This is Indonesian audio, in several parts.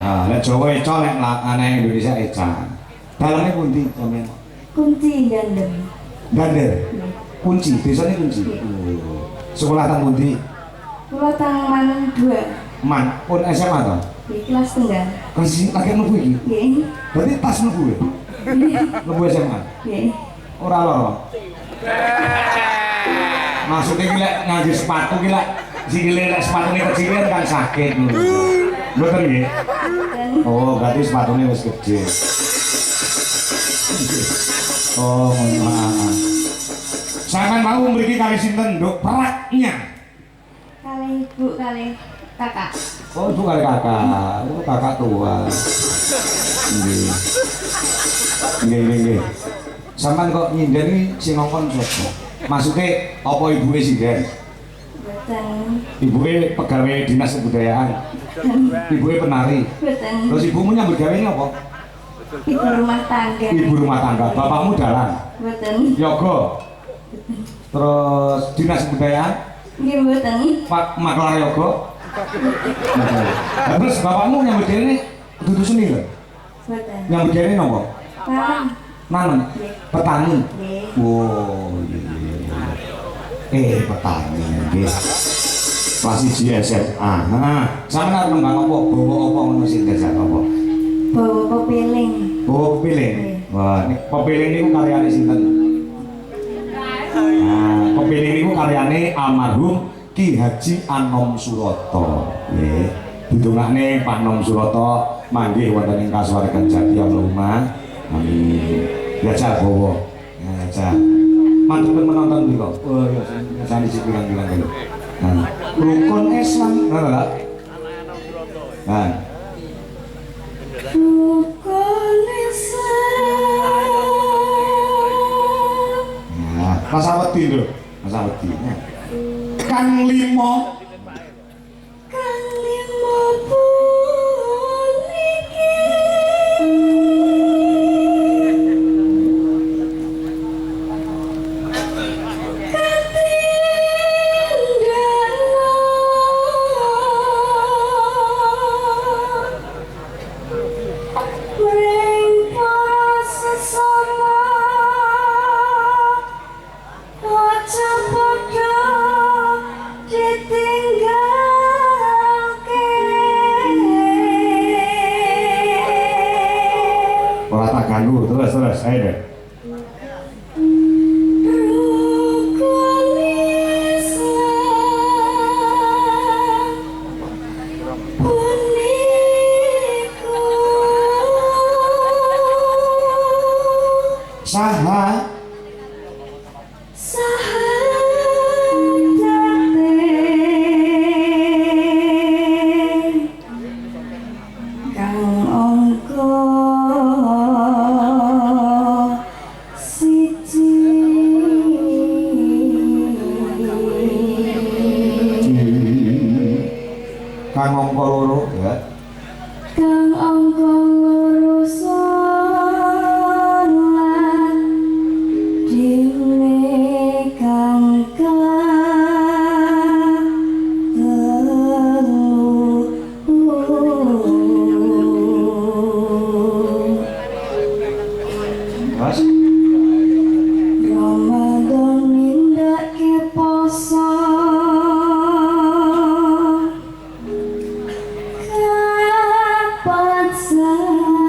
Ah, lek Jawa eca lek aneh Indonesia eca. Daleme pundi sampeyan? Kunci gandeng. Gander. Kunci, desane kunci. Oh. Sekolah tang pundi? Kula tangan 2. Man, pun SMA to? Di kelas tengah. Kasih lagi mlebu iki. Nggih. Berarti tas mlebu ya? Mlebu SMA. Nggih. Ora loro. Maksudnya iki lek nganggo sepatu iki lek sikile lek sepatune kecilan kan sakit. Mboten nggih? Oh, berarti sepatunya wis gede. Oh, maaf. Sampeyan mau mriki kali sinten, Nduk? Peraknya. Kali ibu kali kakak. Oh, ibu kali kakak. Oh, kakak tua. Nggih. Nggih. Sampeyan kok nyinden iki sing ngongkon sapa? Maksude apa ibuke sinden? Boten. Ibuke pegawai dinas kebudayaan. Ibuke penari. Boten. Terus ibumu nyambut gawe apa? Ibu rumah tangga. Ibu rumah tangga. Bapakmu dalang. Boten. Yoga. Terus dinas kebudayaan. Nggih boten. Pak Maklar Yoga. Terus bapakmu nyambut gawe ini dudu seni lho. Boten. Nyambut gawe napa? Paham. Nanam. Petani. Nggih. Wow, iya. Petani nggih. Kelas 1 SMA. Nah, sampeyan arep nembang apa? Bawa apa ngono sing dasar apa? Bawa pepiling. Bawa pepiling. Wah, ini pepiling niku karyane sinten? Nah, pepiling niku karyane almarhum Ki Haji Anom Suroto. Nggih. Ditungakne Pak Anom Suroto manggih wonten ing kasuwargan Jati Allahumma. Amin. Ya cak bawa. Ya cak. Mantep menonton niku. Oh iya, sami sik bilang-bilang dulu. Nah, rukun Islam, nah. Rukun Islam. Nah, rasa wedi lho, rasa wedi. Kang 5 Kang 5 puniki. ora tak ganggu, terus ayo deh. Rukun Islam puniku Saha sahadate kang angka siji. kang angka loro ya. Kang angka loro salat dhewe kang Mas, Ramadan nindake poso kapan zakat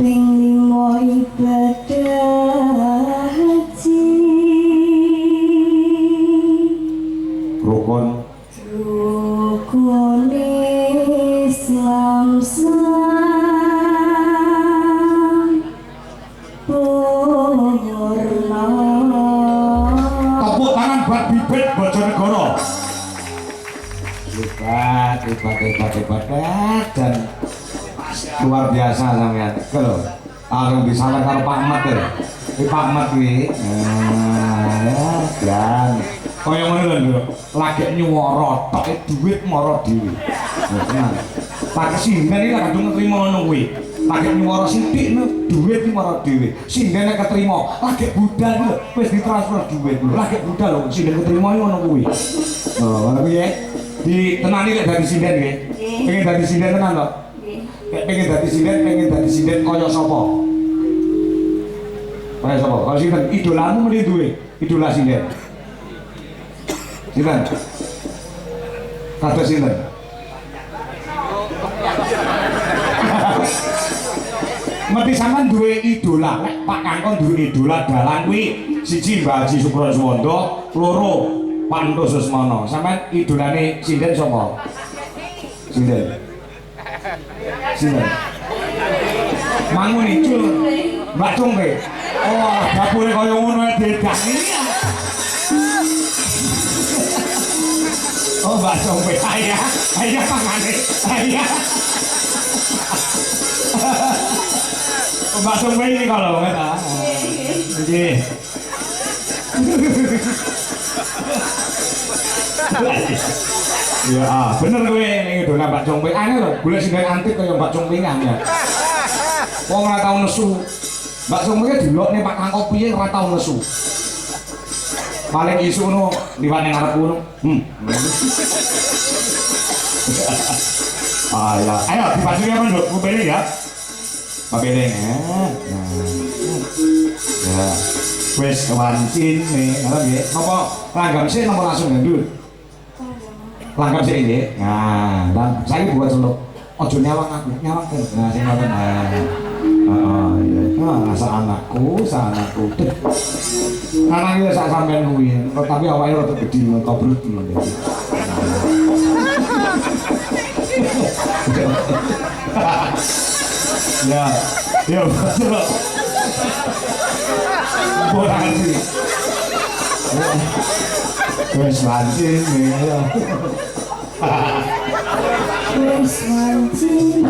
ping 5 ibadah haji rukun rukun Islam sempurna. tepuk tangan buat bibit Bojonegoro. Hebat dan luar biasa sampean. Lho, arep disalah karo Pak Ahmad lho. Pak Ahmad kuwi. Nah, dan kaya ngono lho, lagi nyuwara tok dhuwit mara dhewe. Nah, tenan. Tak kesinen iki lak kadung nrimo ngono kuwi. lagi nyuwara sithik lho duit nyuwara dhewe sindene ketrima lagi budal lho wis ditransfer duit lho lagi budal lho sinden ketrima ngono kuwi ngono kuwi ya ditenani lek dadi sinden nggih pengen dadi sinden tenan to nggih pengen dadi sinden kaya sapa kaya sapa kalau sinden idolamu mesti duwe idola sinden sinden kados sinden mesti sampean duwe idola nek Pak Kangkon duwe idola dalang kuwi siji Mbah Haji Sukraswanda loro Pak Entus Susmono sampean idolane sinden sapa sinden mangun icul Mbak Congbe oh dapure kaya ngono ae dedani oh Mbak Congbe ayah pangane ayah Mbak Congbe ini kalau ngeta nggih ya bener kowe ning idola Mbak Congbe aneh lho golek sinden antik kaya Mbak Congbe ya wong ora tau nesu Mbak Congbe dilokne Pak Kangkon piye ora tau nesu paling isu ngono liwat ning ngarepku ngono ya ayo dipasuri apa nduk kupene ya papene ya wis kewancin nih apa nggih napa langgam sih napa langsung nduk langgam sih nggih nah dan saya buat celuk ojo nyawang aku nyawang kan nah sing ngoten iya asa anakku anaknya sak sampean kuwi tapi awake rada gedhi tobrut ngono ya ya betul boleh sih wis lancin ya wis lancin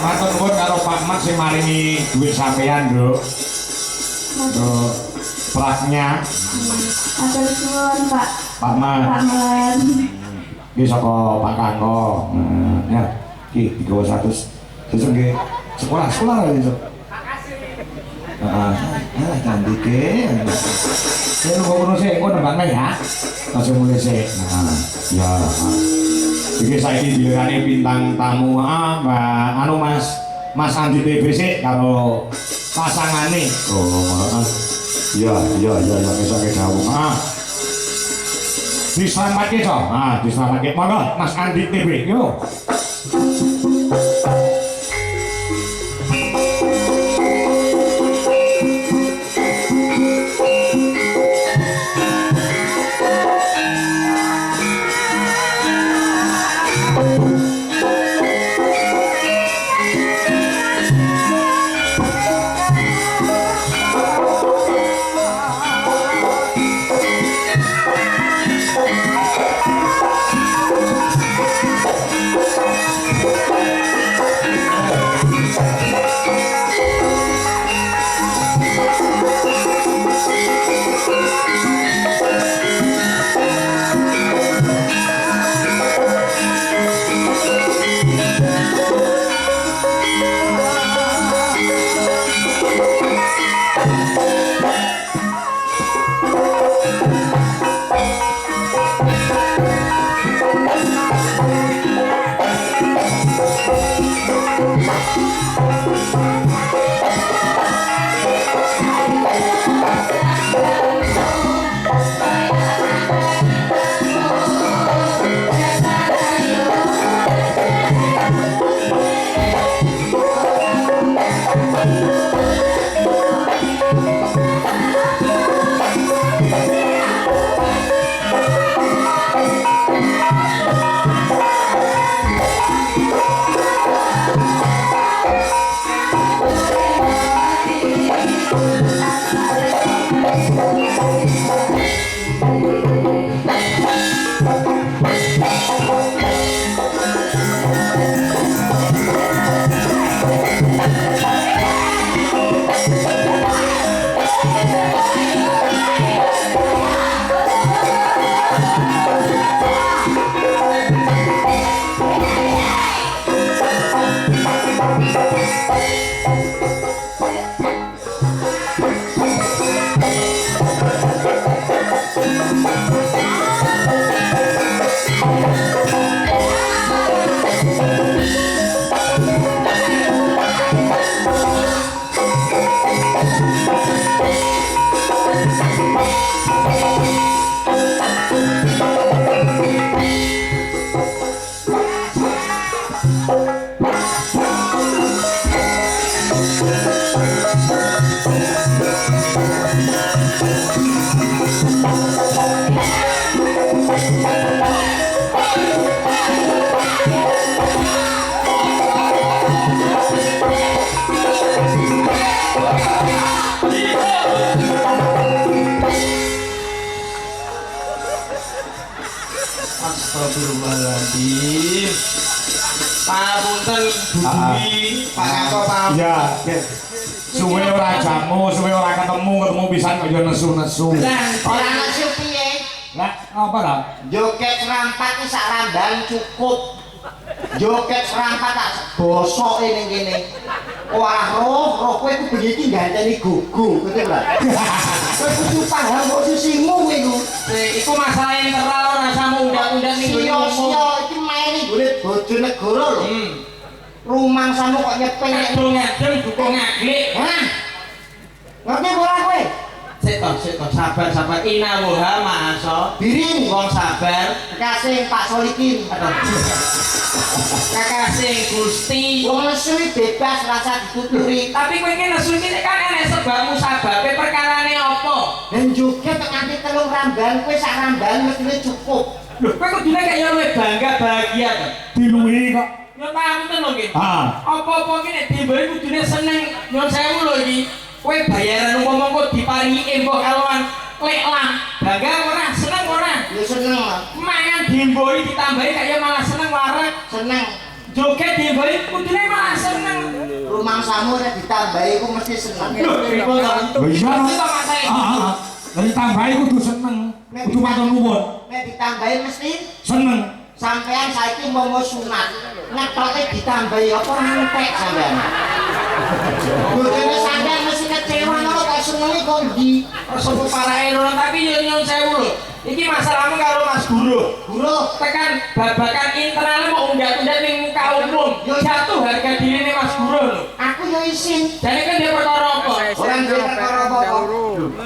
Matur nuwun karo Pak Mat sing maringi duit sampeyan, Nduk. Untuk praknya Atur suwun Pak. Pak Mat. Pak Mat. Iki saka Pak Kangko. Ya, iki digawa 100. Sesuk nggih sekolah lho sesuk. Heeh. Cantik ke. Ya lu ngono sik, engko nembang ya. Langsung mulai sik. Nah, ya. Iki saiki dilirane bintang tamu Mbak anu Mas Andi TBC karo pasangane. Oh, iya kesake dawuh. Diselamatke, Cok. Diselamatke. Monggo Mas Andi TB. Yo. Astagfirullahaladzim. Papunten Budi, Pak Kakak pamit. Iya, Suwe ora jamu, suwe ora ketemu pisan kok yo nesu-nesu. Ora nesu piye? Lah, apa lah? Joget serampat iki sak ramban cukup. Joget serampat tak bosoke ning kene. Wah, roh kowe ku bengi iki ganteni gugu, ngerti ora? Kowe kudu paham posisimu kowe iku. Iku masalah internal ora sama undang-undang ning Sia-sia iki main nggone bojo negara lho. Rumangsamu kok nyepeng ngedeng buku ngaglik. Hah? Ngerti ora kowe? Sik to, sabar. Inawuha ma'asa. Biring Wong sabar. kekasih Pak Solikin. Kakasih Gusti. Wong nesu bebas rasa dituturi. Tapi kowe iki nesu iki kan enek sebabmu sababe perkarane apa? Dan juga nganti 3 ramban kowe sak ramban mestine cukup. Lho, kowe kudune kaya luwih bangga bahagia to. Diluwi kok. Yo pamten lho iki. Ah. Apa-apa iki nek dimbali kudune seneng. Nyon sewu lho iki. Kowe bayaran umpama kok diparingi embok kaloan leklam. Bangga ora? Seneng ora? Ya seneng lah. Mangan dimboli ditambahi kaya malah seneng warak. Seneng. Joget dimboli kudune malah seneng. Rumangsamu nek ditambahi ku mesti seneng. Lho, pripun to? Lho iya. Mesti to Mas Said. Heeh. Lah tambahi kudu seneng. Kudu matur nuwun. Nek ditambahi mesti Seneng. sampean saiki mau sunat. Ngetoke ditambahi apa entek sampean. Bojone sampean mesti kecewa ngono kok senenge kok ndi. Sopo parae lho, tapi yo nyon sewu lho. Iki masalahmu karo Mas Guru. Guru, Tekan babakan internal mau undat-undat ning muka umum. Yo jatuh harga dirine Mas Guru lho. aku yo isin. Jane kan dia perkara apa? Ora duwe perkara apa-apa.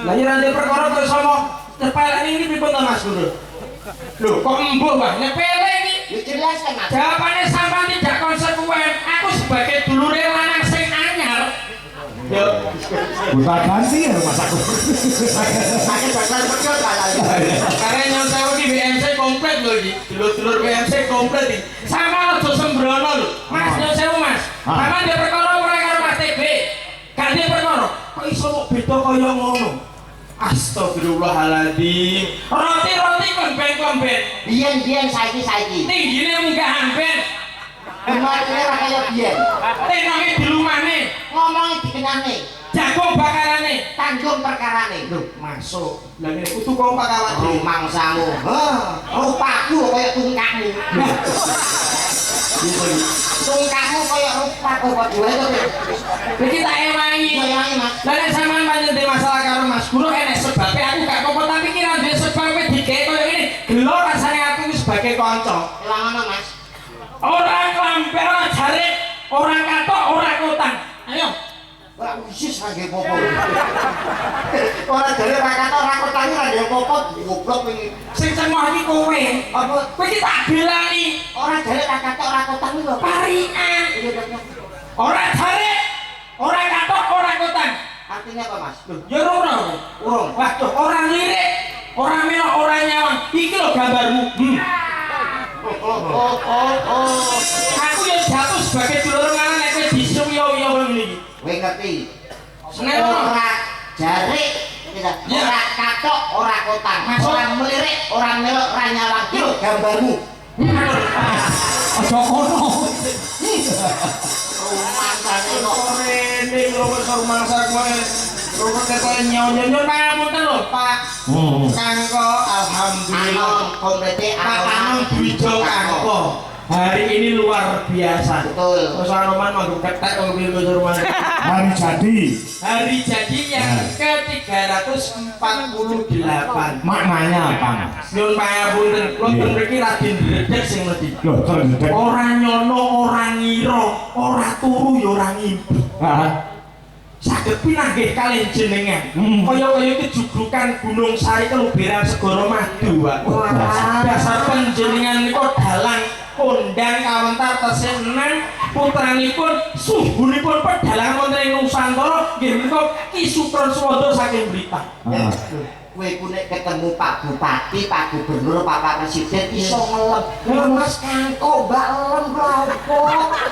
Lah yen dia perkara terus sama terpelek ini pripun to Mas Guru? Lho, kok embuh Pak? Nyepele iki. Ya jelas kan Mas. Jawabannya sampean tidak konsekuen. Aku sebagai dulure lanang sing anyar. Yo, Buta ganti ya rumah aku. Pakai bakal pecut kalah. karena nyon sewu iki BMC komplit lho iki. Dulur-dulur BMC komplit iki. Sama aja sembrono lho. Mas nyon sewu Mas. Sampeyan dia perkara ora karo Mas TB. Gak dia perkara. Kok iso kok beda kaya ngono? Astagfirullahaladzim. Roti komben. Biyen saiki. Tinggine munggahan ben. Kemarin ora kaya biyen. Tenange dilumane. Ngomongi dikenane. Jagung bakarane. Tanggung perkarane. Lho, masuk. Lah ngene kudu kok pakawan dhewe. Rumangsamu. Rupaku kaya tungkakmu. Tungkakmu kaya rupaku kok dhewe to. Iki tak ewangi. Kaya Mas. Lah nek sampean pancen ndek masalah karo Mas Guru enek sebabe aku gak apa-apa tapi kira ndek sebabe dikek koyo ngene. Gelo rasane aku iki sebagai kanca. Lah ngono Mas. Ora klamper, ora jarik, ora katok, ora kotang. Ayo. Ora usis lagi popo. Ora jare ora kata ora kotangi ora ndek popo goblok wingi. Sing cemoh iki kowe. Apa Kowe iki tak belani. ora jare ora kata ora kotangi lho. Parian. Ora jarik, ora katok, ora kotang. Artinya apa Mas? Loh, ya ora. Urung. Waduh, orang lirik, orang melok, orang nyawang. Iki lho gambarmu. Aku ya jatuh sebagai dulur lanang nek kowe disuwi-uwi ngene iki. Kowe ngerti? Seneng Ora jare Ya. ora katok ora kotang. Masuk. Ora melirik, ora melok, ora nyawang. Iki lho gambarmu. Aja kono. Rumangsane kok. Rene lho wis mangsa kowe. Rukun kowe nyon-nyon pangapunten lho, Pak. Kangko alhamdulillah. Anom komplete Pak Anom Dwijo Kangko. Hari ini luar biasa. Betul. Terus Anoman manggung ketek kok piye rumah. Hari jadi. Hari jadi yang ke-348. Maknanya apa, Mas? Nyun pangapunten, kula ten mriki Raden Dredeg sing mesti. Loh, terus Ora nyono, ora ngira, ora turu ya ora ngimpi. Saged pinanggih kalih jenengan. Kaya-kaya kejugrukan Gunung Sari keluberan Segara Madu, Pak. Dasar panjenengan niku dalang kondang kawentar tesih enang putranipun suhunipun pedalang wonten ing Nusantara nggih menika Ki Sukron Swada saking Blitar. Kowe ku nek ketemu Pak Bupati, Pak Gubernur, Pak Presiden iso ngelem. Mas Kangko, Mbak Lem klopo.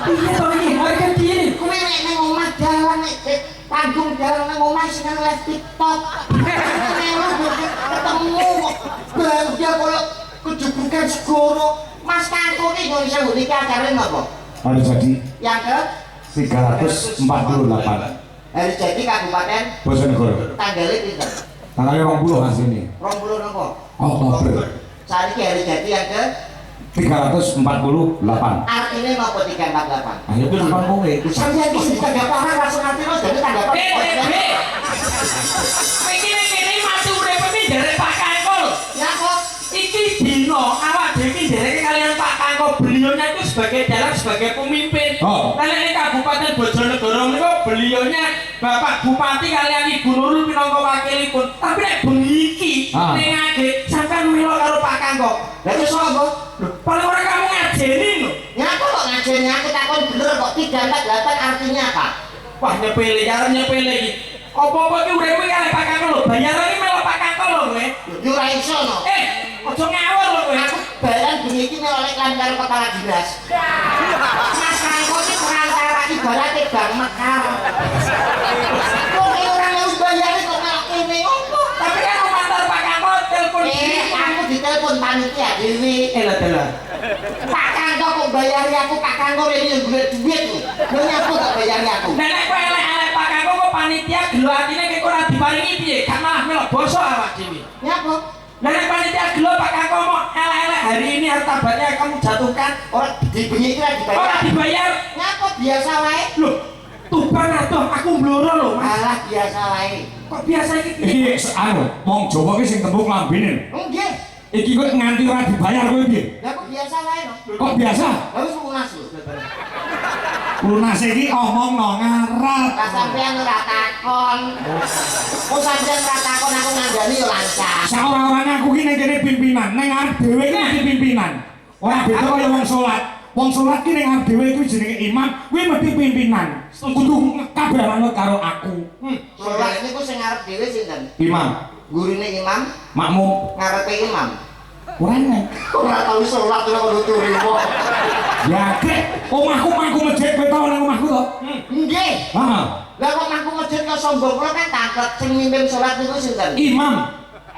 Piye to iki? Harga diri. Kowe nek nang omah dalan nek tanggung dalan nang omah sing live TikTok. Melu ketemu kok belanja koyo kejubukan segoro. Mas Kangko iki yo iso niki acarane napa? hari jadi Yang ke 348. Hari Jadi Kabupaten Bojonegoro. tanggalnya pinter. Tanggalnya 20 asline. 20 nopo? Oktober. Saat ini hari jadi yang ke 348. artinya nopo 348. Ayo itu depan kowe. Sampai bisa tanggapan orang langsung nanti lo jadi tanggapan. Iki mati urip iki derek Pak Kangkol. Ya kok? Iki dino awak dhewe iki derek kalian Pak Kangkol. Beliaunya itu sebagai sebagai pemimpin. Oh. Kalian ini Kabupaten Bojonegoro niku beliaunya Bapak Bupati kalian Ibu Nurul minangka wakilipun. Tapi nek bengi iki ning ngage sampean milo karo Pak Kangkol. Lah terus apa? Paling ora kamu ngajeni lho. Ya aku kok ngajeni aku takon bener kok 348 artinya apa? Wah nyepele karo nyepele iki. Apa-apa iki urip iki kali Pak Kangkol lho. Bayaran iki melo Pak Kangkol lho kowe. Yo ora iso no. Aja ngawur lho kowe. Aku bayaran bengi iki meloleh lan karo kepala dinas. Mas Kangkol iki perantara ibaratnya Bang Mekar. Kok ora mau bayar kok malah kene opo? Tapi kan mantar Pak Kangkol telepon Aku ditelepon panitia dewi. Elah. Pak Kangkol kok bayari aku, Pak Kangkol ini yang duit lho. Lho nyapa kok bayari aku? Nenek kowe elek-elek Pak Kangkol kok panitia gelo atine kok ora diparingi piye? Kan malah melok basa awak dhewe. Nyapa? Nenek panitia gelo Pak Kangkol mau elek-elek hari ini hartabannya kamu jatuhkan. Orang dibengi iki lagi dibayar. Ora dibayar. Nyapa biasa wae? Loh, tuban aduh aku mbloro lho. Malah biasa wae. Kok biasa iki? Iki anu, wong Jawa ki sing tembung lambene. Nggih. Iki kok nganti ora dibayar kowe piye? Lah kok biasa wae no? Kok biasa? Lah wis lunas lho. Lunas iki omongno ngarep. Lah sampean ora takon. Kok sampean ora takon aku ngandani yo lancar. Saora-orane aku ki ning kene pimpinan, ning arep dhewe ki mesti pimpinan. Ora beda kaya wong salat. Wong salat ki ning arep dhewe kuwi jenenge imam, kuwi mesti pimpinan. Kudu kabeh manut karo aku. Salat niku sing arep dhewe sinten? Imam, Gurine imam, makmum, ngarepe imam. ora nek. Ora tau salat lho kok nuturi kok. Ya kek, omahku masjid kowe tau nang omahku to? Nggih. Heeh. Lah kok mangku masjid kok sombong kula kan taklet sing mimpin salat niku sinten? Imam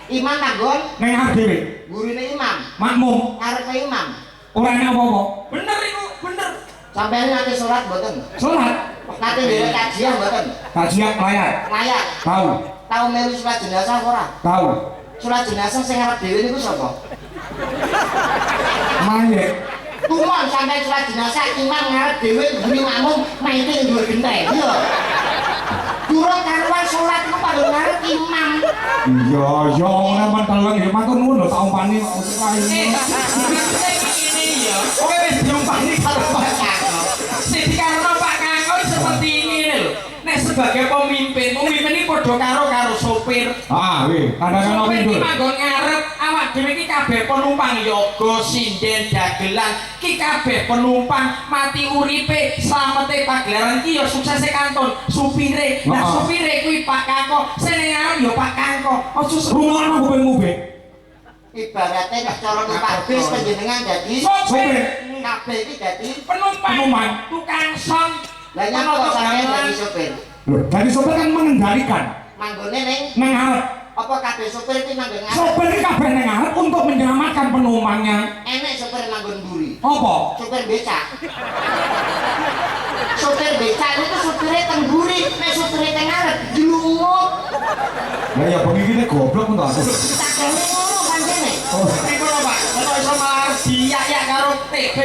Imam tanggon, ning arep dhewe, gurine imam, makmum, ngarepe imam. ora nek apa-apa. Bener iku, bener. Sampeyan nate salat mboten? Salat, Nate dhewe kajian mboten? kajian layar, Layak. tahu, Tau melu salat jenazah ora? tahu. Salat jenazah sing arep dhewe niku sapa? Mayit. Kumon sampai salat jenazah imam ngarep dhewe guri makmum maite ning dhuwur genteng. Iya. Durung karuan salat iku padha ngarep imam. Iya, ya ora menteleng ya matur nuwun lho tak umpani kok Ini ya. Oke wis diompani karo Pak Kangkol. Sing karena Pak Kangkol seperti ini lho. Nek sebagai pemimpin ini padha karo sopir. Ah, weh, kadang-kadang Sopir iki pindur. manggon ngarep awak dhewe iki kabeh penumpang yoga sinden dagelan iki kabeh penumpang mati uripe slamete pagelaran iki ya suksese kanton supire. Nah supire kuwi Pak Kangkol, sing ngarep ya Pak Kangkol. Ojo Rumono kupingmu, Be. Ibaratnya nek cara numpak bis panjenengan dadi Sopir. kabeh iki dadi penumpang tukang son. lah nyapa sampeyan dadi sopir. Loh, jadi sopir kan mengendalikan. Manggone ning Nang arep. apa kabeh sopir iki manggon ngarep? Sopir iki kabeh nang arep untuk menyelamatkan penumpangnya. Enek sopir manggon mburi. Apa? Sopir becak. Sopir becak itu sopire teng mburi, nek sopire teng ngarep dilungup. Lah ya bengi iki goblok to aku. Tak gawe ngono pancene. Oh, Iku lho Pak, kok iso malah diyak-yak karo TB.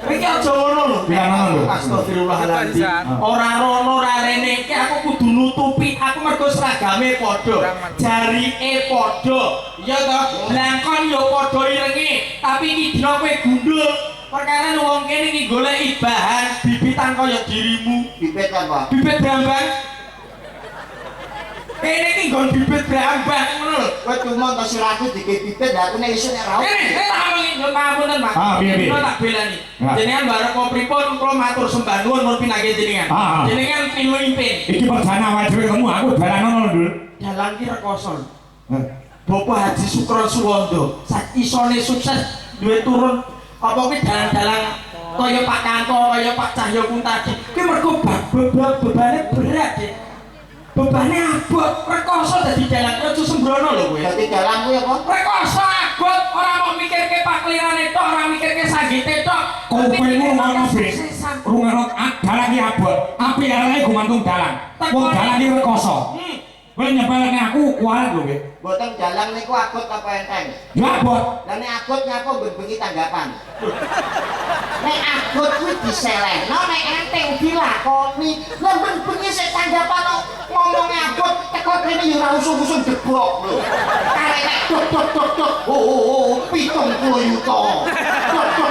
Iki aja ngono lho. piano lho. Astagfirullahaladzim. Ora rono ora rene iki aku kudu nutupi aku mergo seragame padha. Jarike padha. Iya to? Langkon yo padha irenge, tapi iki dina kowe gundul. Perkara wong kene iki goleki bahan bibitan kaya dirimu. Bibit apa? Bibit brambang. Kene iki nggon bibit brambang ngono lho. Kowe cuma to siraku dike bibit lah aku nek iso nek ra. Tak ngomongin yo ngapunten Mas. Ah, piye. Kula tak belani. Ya. Jenengan bareng pripun kula matur sembah nuwun mun pinanggih jenengan. Ah. Jenengan pemimpin. Iki perdana wae dhewe ketemu aku dalanono lho, Dul. Dalan ki rekoso. Heh. Bapak Haji Sukron Suwondo sak isone sukses duwe turun apa kuwi dalan-dalan kaya Pak Kangkol, kaya Pak Cahyo Kuntadi. Kuwi mergo bebane berat, Dik. Bebane abot, rekoso dadi dalan aja sembrono lho kowe. Dadi dalan kuwi apa? Rekoso abot, ora mau mikirke paklirane tok, ora mikirke sanggite tok. Kupingmu ngono, Be. Rungono dalan iki abot. Api areke gumantung dalan. Wong dalan iki rekoso. Kowe nyepelne aku kuat lho kowe. Mboten dalang niku abot apa enteng? Ya abot. Lah nek abot nyapa bengi tanggapan. Nek abot kuwi diselehno, nek enteng dilakoni. Lah bengi sik tanggapan ngomong abot teko kene ya ora usum-usum jeblok lho. Karek nek dok. Oh, 70 yuta.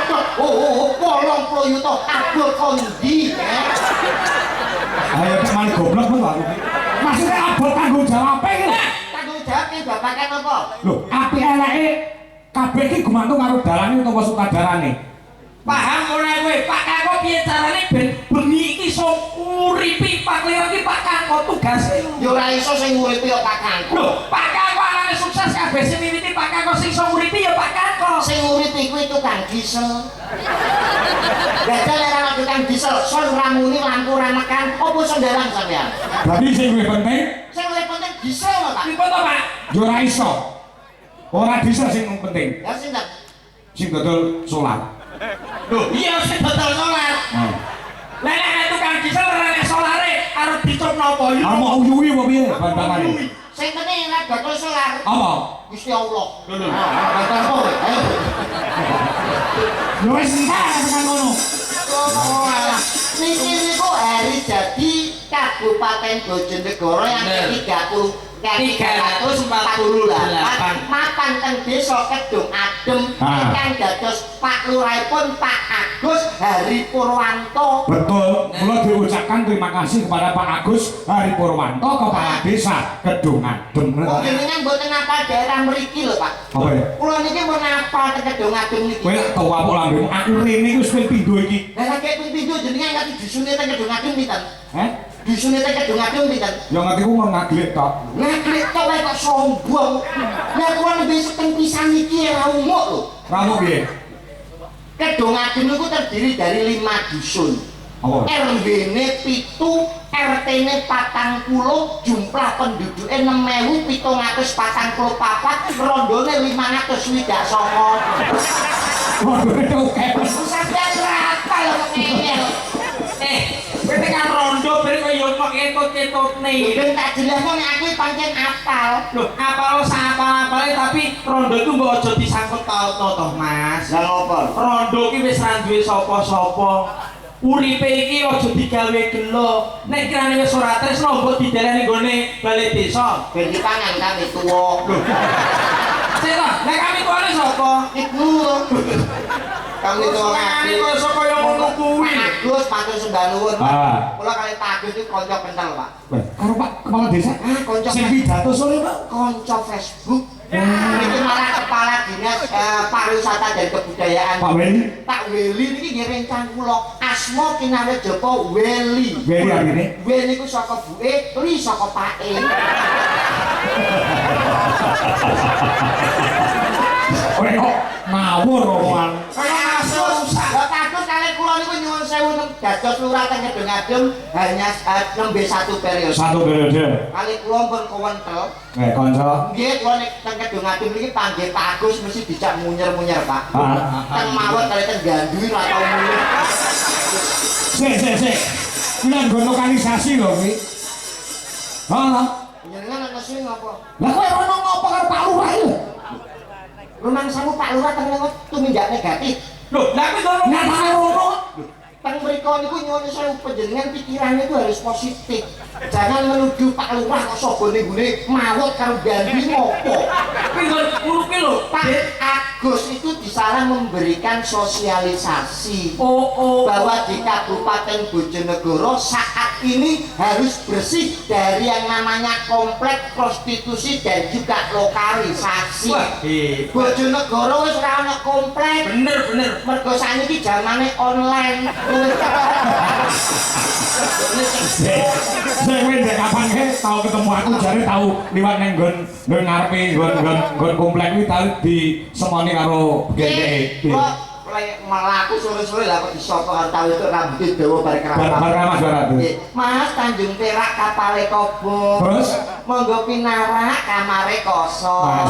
Dok. Oh, 80 yuta. Abot kondi. Ayo teman goblok men aku. Maksudnya abot tanggung jawab iki. Tanggung jawab ki babakan apa? Lho, apik eleke kabeh iki gumantung karo dalane utawa sutradarane. Paham ora kowe? Pak Kako piye carane ben bengi iki iso uripi Pak Lira iki Pak Kako tugase. Ya ora iso sing nguripi kok Pak Kako. Lho, Pak Kako anane sukses kabeh sing miwiti Pak Kako sing iso nguripi ya Pak Kako. Sing nguripi kuwi tukang diesel. Gajah nek ana tukang diesel, son ramuni lampu ra mekan, opo sendalan sampean? Dadi sing luwih penting, Sing luwih penting diesel lho, Pak. Pipo to, Pak? yo ora iso. Ora bisa sing penting. Ya sinten? Sing dodol solar. Lho, iya sing dodol solar. Lah nek tukang diesel ora nek solare arep dicop napa yo? Ah mau uyuwi apa piye bandangane? Sing penting nek dodol solar. Apa? Gusti Allah. Lho. Bantuan apa kowe? Ayo. Yo wis entar tekan ngono. Oh, alah. Niki niku hari jadi Kabupaten Bojonegoro yang ke-30 348 mapan teng desa Kedung Adem ingkang dados Pak Lurahipun Pak Agus Hari Purwanto. Betul, kula diucapkan terima kasih kepada Pak Agus Hari Purwanto, Kepala Desa Kedung Adem. Kok jenengan mboten ngapal daerah mriki lho, Pak? Apa ya? Kula niki mun ngapal teng Kedung Adem niki. Kowe nek tau apa lambemu aku rene wis ping pindho iki. Lah nek ping pindho jenengan ngerti dusune teng Kedung Adem pinten? Dusune teng Kedung Adem pinten? Ya ngerti ku mau ngaglik tok. Ngaklik tok wae kok sombong. Lah kula lebih seteng pisan iki ora umuk lho. Ramu piye? Kedung Adem niku terdiri dari 5 dusun. Apa? RW-ne 7, RT-ne 40, jumlah penduduknya 6.744, rondone 529. Waduh, itu oke. Sampeyan berapa lho kok ngeyel? Kowe tekan rondo ben koyo kok ketut-ketutne. Ben tak jelasno nek aku pancen apal. Lho, apal sapal-apale tapi rondo iku mbok aja disangkut pautno toh, Mas. Lah ngopo? Rondo ki wis ra duwe sapa-sapa. Uripe iki aja digawe gelo. Nek kirane wis ora tresno mbok dideleni nggone balai desa. Ben dipangan kami tuwa. Cek nek kami tuane sapa? Iku. Kami tuwa Kami kok iso kaya ngono kuwi. Agus matur sembah nuwun. Ah. Kula kali Pak Agus iki kanca kenal, Pak. Karo Pak Kepala Desa. Kanca Sing pidato sore, Pak. kanca Facebook. Itu malah kepala dinas pariwisata dan kebudayaan. Pak Weli. Pak Weli niki nggih rencang kula. Asma kinawe Joko Weli. Weli artine? Weli niku saka buke, Li saka pake. Kowe kok ngawur omongan. Kasus. Lah kasus kali kula niku nyuwun sewu dados lurah teng Kedung Adem hanya nembe 1 periode. Satu periode. Kali kula pun kewentel. Kanca. Nggih, kula nek teng Kedung Adem niki panggih Pak Agus mesti dijak munyer-munyer, Pak. Teng mawon kali teng Gandui ora tau munyer. Sik. Kuwi nggo lokalisasi lho kuwi. Hah? Jenengan ana sing apa? Lah kowe ono ngopo karo Pak Lurah iki? Rumangsamu Pak Lurah teng lewat tumindak negatif. Lho, lah kuwi ngono. Nyatane ngono. Teng mriko niku nyuwun sewu panjenengan pikirannya itu harus positif. Jangan menuduh Pak Lurah kok sobone-gune mawut karo Gandhi ngopo. Kuwi ngono ki lho. Pak Agus itu disalah memberikan sosialisasi Oh. bahwa di Kabupaten Bojonegoro saat ini harus bersih dari yang namanya komplek prostitusi dan juga lokalisasi. Wah, Bojonegoro wis ora ana komplek. bener. Mergo saniki zamane online. Saya ndek kapan ke tau ketemu aku jare tau liwat nang nggon ngarepe nggon komplek kuwi tau disemoni karo gede. Kok melaku sore-sore lah kok disapa karo tahu itu rambut dawa bareng keramat. Mas Baratu. Mas Tanjung Perak kapale kobo. Terus monggo pinarak kamare kosong.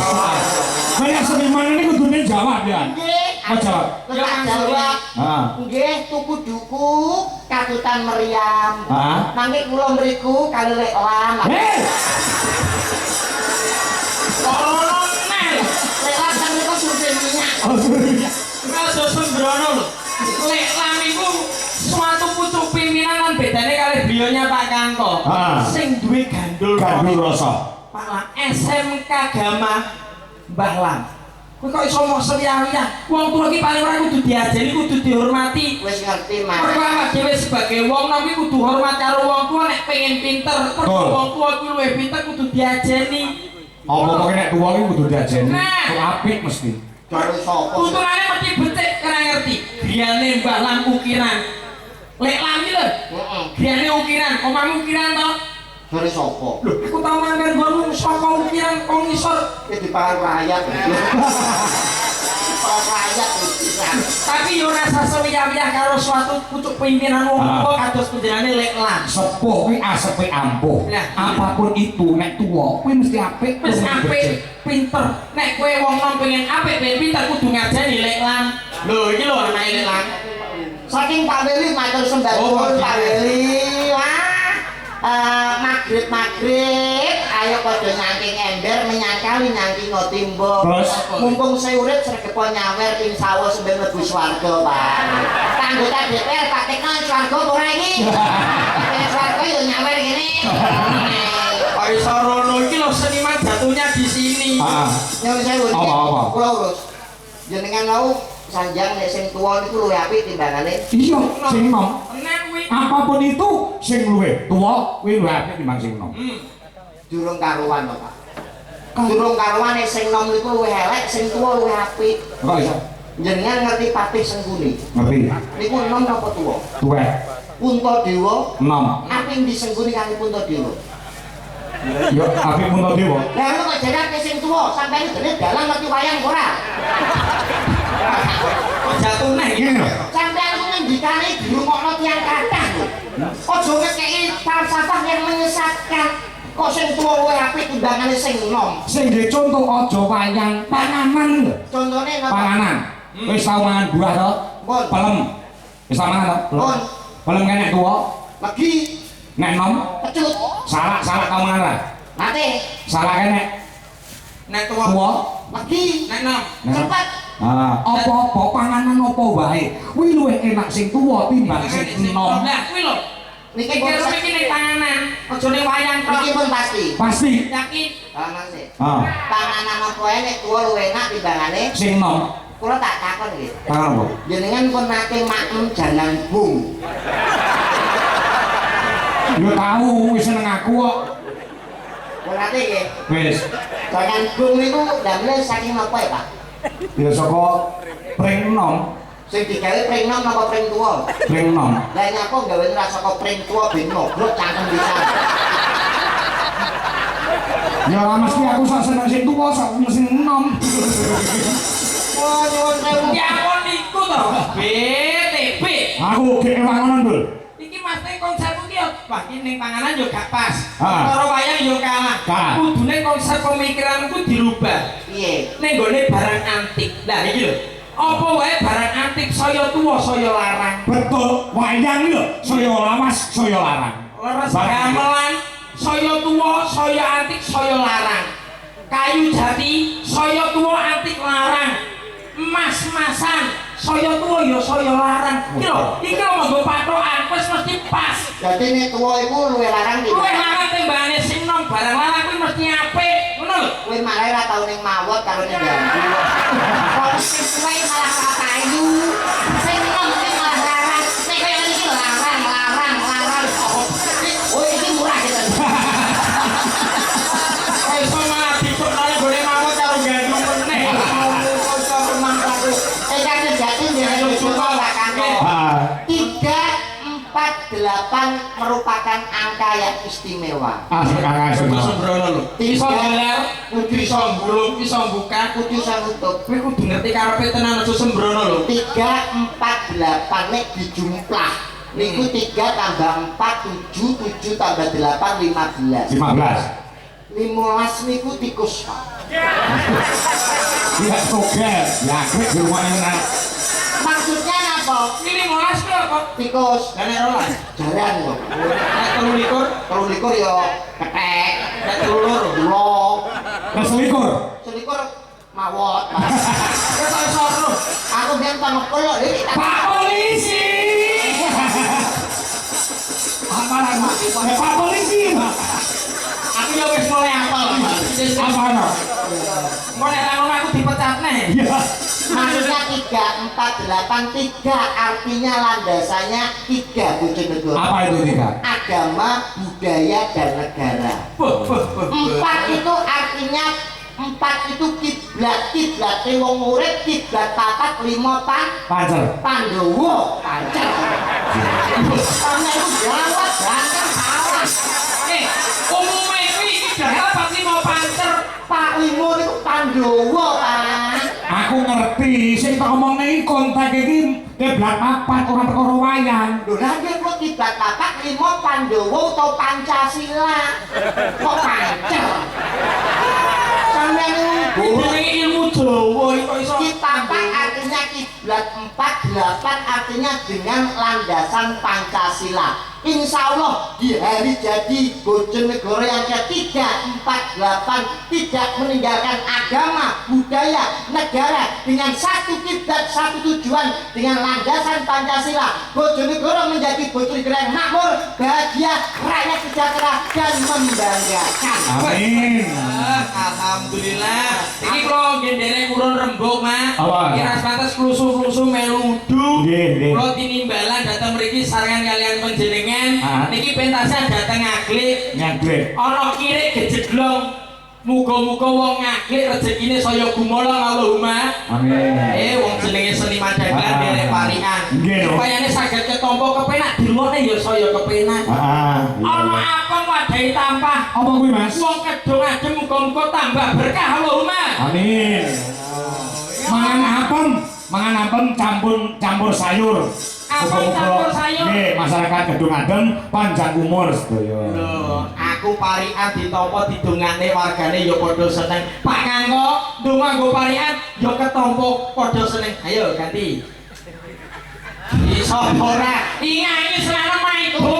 Kayak seniman ini kudune jawab ya. Nggih, Oh, jawab. Tetap jawab. Ah. Nggih, tuku duku katutan meriam. Heeh. Mangke kula mriku kali lek lam. Tolong men. Lek lam kan niku survei minyak. Oh, Rada sembrono lho. Lek lam iku suatu pucuk pimpinan lan bedane kali beliaunya Pak Kanto. Sing duwe gandul. gandul rasa. Pak Lam SMK Gama Mbah Lam. Kowe kok iso mok seriah-riah. Wong tuwa iki paling ora kudu diajeni, kudu dihormati. Wis ngerti, Mas. Mergo awak dhewe sebagai wong nom iki kudu hormat karo wong tuwa nek pengen pinter. Mergo Betul. wong tuwa kuwi luwih pinter kudu diajeni. Apa pokoke nek tuwa iki kudu diajeni. Nah. Kok apik mesti. Karo sapa? Tuturane mesti becik kena ngerti. Griyane Mbah Lam ukiran. Lek Lam iki lho. Heeh. Griyane ukiran, omahmu ukiran to. Karo sapa? Lho, aku tau mampir ngomong saka ukiran kok ngisor. Iki dipangan rakyat. Dipangan rakyat pisan. Tapi yo rasa sewiyah-wiyah karo suatu pucuk pimpinan wong tuwa kados panjenengane Lek Lam. Sepuh kuwi asepe ampuh. Nah. Apapun itu nek tuwa kuwi mesti apik. Wis apik, pinter. Nek kowe wong nom pengen apik, pengen pinter kudu ngajeni Lek Lam. Lho, iki lho anake Lek Lam. Saking Pak Weli matur sembah nuwun Pak Weli. Wah, maghrib, ayo padha nyangking ember menyang kali nyangking timbo. Terus? Mumpung saya urip sregepo nyawer insyaallah sampe mlebu swarga, Pak. Anggota DPR Pak Tekno swarga apa ora iki? Swarga yo nyawer ngene. Pak Isorono iki lho seniman jatuhnya di sini. Heeh. Nyuwun sewu. Apa? Kula urus. Jenengan mau sanjang nek sing tuwa niku luwih apik timbangane. Iya, sing nom. Nek kuwi Apapun itu sing luwih tuwa kuwi luwih apik timbang sing nom. Durung karuan to, Pak. Durung karuan nek sing nom niku luwih elek, sing tuwa luwih apik. Kok iso? Jenengan ngerti Patih Sengguni? Ngerti? Niku nom napa tuwa? Tuweh. Puntadewa Nom. aping disengguni kali Puntadewa. Yo apik mun dewa. Lah lu kok jenenge sing tuwa, sampeyan dene dalang ngerti wayang ora? kok jatuhne iki. Iki lho. Sampeyan ku ngendikane dirungokno tiyang kathah lho. Aja ngekeki falsafah yang menyesatkan. Kok sing tuwa luwih apik timbangane sing nom. Sing nggih contoh aja wayang panganan lho. Contone napa? Panganan. Wis tau mangan buah to? Pun. Pelem. Wis tau mangan to? Pun. Pelem kene tuwa. Lagi Nek nom pecut. salak tau mangan ra? Mate. Salak kene Nek tuwa tuwa. Lagi nek nom. cepet. Apa-apa panganan apa wae kuwi luwih enak sing tuwa timbang sing nom. Lah kuwi lho. Niki Iki pun karo iki ning panganan, aja ning wayang tok. niki pun pasti. Pasti. Yakin? Aman sih. Ah, Panganan apa wae nek tuwa luwih enak timbangane. sing nom. Kula tak takon nggih. Pangan apa? Jenengan pun nate maklum jangan bung. Yo tahu wis seneng aku kok. Pun nate nggih. Wis. Jangan bung niku damel saking apa ya, Pak? Ya saka pring nom, Sing digawe pring nom napa pring tuwa? pring nom. Lah nyapa gawe rasa saka pring tuwa ben ngobrol cangkem bisa. Ya ora mesti aku sak seneng sing tuwa, sak mesti nom. Wah, nyuwun sewu. Ya ampun niku to. BTP. Aku ge ewangan Dul. Iki mesti konsep iki yo wah iki ning panganan yo gak pas. Ah. Karo wayang yo kalah. Kalah. Kudune konsep pemikiranku dirubah. Piye? Ning gone barang antik. Lah iki lho. Apa wae barang antik saya tuwa saya larang. Betul, wayang lho, saya lawas, saya larang. Leres gamelan saya tuwa saya antik saya larang. Kayu jati saya tuwa antik larang. Emas-emasan saya tuwa ya saya larang. Iki lho monggo patokan wis mesti pas. Dadi nek tuwa iku luwih larang iki. Kowe larang timbangane sing nom barang larang kuwi mesti apik. Ngono lho. Kowe malah ora tau ning mawon karo ning ganti. Kok sing tuwa malah ora kayu. Sing nom sing malah larang. Nek kaya iki larang. Oh, iki murah gitu. Kowe iso malah dicokne gone mawon karo gandum meneh. Ah, 348 merupakan angka yang istimewa. sekarang semua. Sembrono lho. Iso gelar, kudu iso mbulung, iso buka, Kudu sanutup. kowe kudu ngerti karepe tenan aja sembrono lho. 348 nek dijumlah niku 3 tambah 4 7 7 tambah 8 15. 15. 15 niku tikus, Pak. Tidak togel, ya krek di rumah enak. Maksudnya apa? Ini ngolas kok kok. Tikus. Lah nek rolas. Jaran kok. Nek 23 ya ketek. nek 3 Ulo. Lah selikur. Selikur mawon. Wis iso terus. Aku biyen pamekul lho iki. Pak polisi. Apa lagi? Pak polisi. Aku yo wis mulai apal. Apa no? Engko nek ra ngono aku dipecat neh. Iya. Maksudnya 3483 artinya landasannya 3 Bojonegoro. Apa itu tiga? Agama, budaya, dan negara. 4 itu artinya 4 itu kiblat, kiblate wong urip, kiblat 4 5 Pancer. Pandowo, pancen. Karena itu jawab bangker salah. Umume kuwi iki daerah pasti mau pancer. Pak Limo itu Pandowo, Pak. Aku ngerti, sing tak omongne iki kontak iki kiblat papat ora perkara wayang. Lho lha yen kok kiblat 4 5 Pandowo atau Pancasila. Kok pancer? Sampeyan Iki jenenge ilmu Jawa iki kok iso. Kipapat artinya kiblat 4, 8 artinya dengan landasan Pancasila. Insya Allah di hari jadi Bojonegoro yang ke-348 tidak meninggalkan agama, budaya, negara dengan satu kiblat, satu tujuan dengan landasan Pancasila. Bojonegoro menjadi Bojonegoro yang makmur, bahagia, rakyat sejahtera dan membanggakan. Amin. Alhamdulillah. Iki kula gendene urun rembug, Mas. Apa? Iki ras pantes klusu-klusu meludu. Nggih, nggih. Kula tinimbalan dateng mriki sarengan kalian panjenengan. Niki pentasnya dateng ngaglik. Ngaglik. Ana kirik gejeglong. Muga-muga wong ngaglik rezekine saya gumolong Allahumma. Amin. Wong jenenge seniman dagelan derek parian. Nggih, no. Supayane saged ketampa kepenak dirungokne ya saya kepenak. Ana apa wadahi tampah. Apa kuwi, Mas? Wong kedung adem muga-muga tambah berkah Allahumma. Amin. Mangan apem campur sayur. Apa campur sayur? Nggih, masyarakat Gedung Adem panjang umur sedaya. Lho, aku parian ditampa didongane wargane ya padha seneng. Pak Kangko, ndonga nggo parian ya ketampa padha seneng. Ayo ganti. Iso ora? Iya, ini selalu main Bu,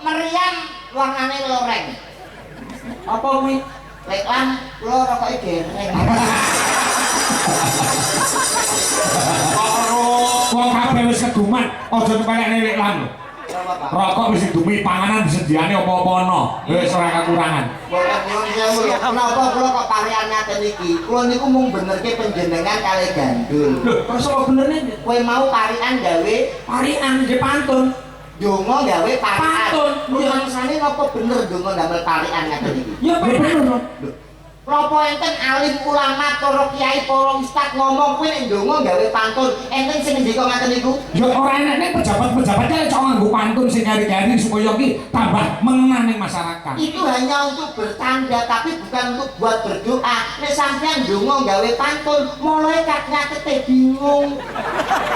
meriam warnane loreng. Apa kuwi? Lek lan kula rokoke gereng. Wong kabeh wis keduman, aja kepelekne wek lan. Rokok wis didumi, panganan disediane apa-apa ana. Wis ora kekurangan. Boten nyuwun sewu lho. Kenapa kula kok parian ngaten iki? Kula niku mung benerke panjenengan kalih gandul. Lho, kok sama benerne? Kowe mau parian gawe Parian nggih pantun. donga gawe parian. Pantun. Rumangsane napa bener donga damel parian ngaten iki? Ya bener. Napa enten alim ulama para kiai para ustaz ngomong kuwi nek ndonga gawe pantun, enten sing ndika ngaten niku? Ya ora enek nek pejabat-pejabat kaya cok nganggo pantun sing kari-kari supaya ki tambah mengenang ning masyarakat. Itu hanya untuk bertanda tapi bukan untuk buat berdoa. Nek sampean ndonga gawe pantun, malaikat nyatete bingung.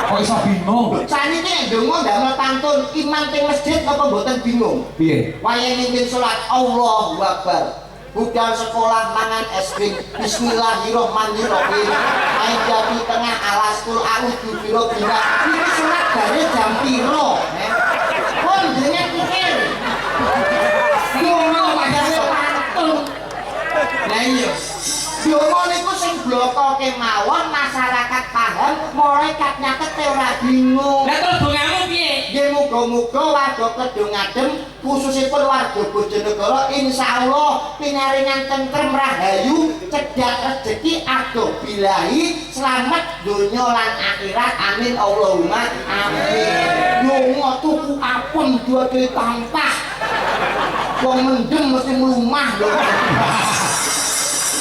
Kok iso bingung? Saniki nek ndonga damel pantun, imam teng masjid apa mboten bingung? Piye? Wayang mimpin salat Allahu Akbar. Budal sekolah mangan es krim. Bismillahirrahmanirrahim. Main jadi tengah alaskul a'udzu birabbillah. Iki salat bare jam piro? Kon jenengan pikir. Ngomong padane pantun. Lah iya. Donga niku sing blokoke mawon masyarakat paham, malaikat nyatete ora bingung. Lah terus dongamu piye? Nggih muga-muga warga Kedung Adem khususipun warga Bojonegoro insyaallah pinaringan tentrem rahayu, cedhak rejeki adoh bilahi, selamat donya lan akhirat. Amin Allahumma amin. Donga tuku apem dua kali tampah. Wong mendem mesti mlumah lho.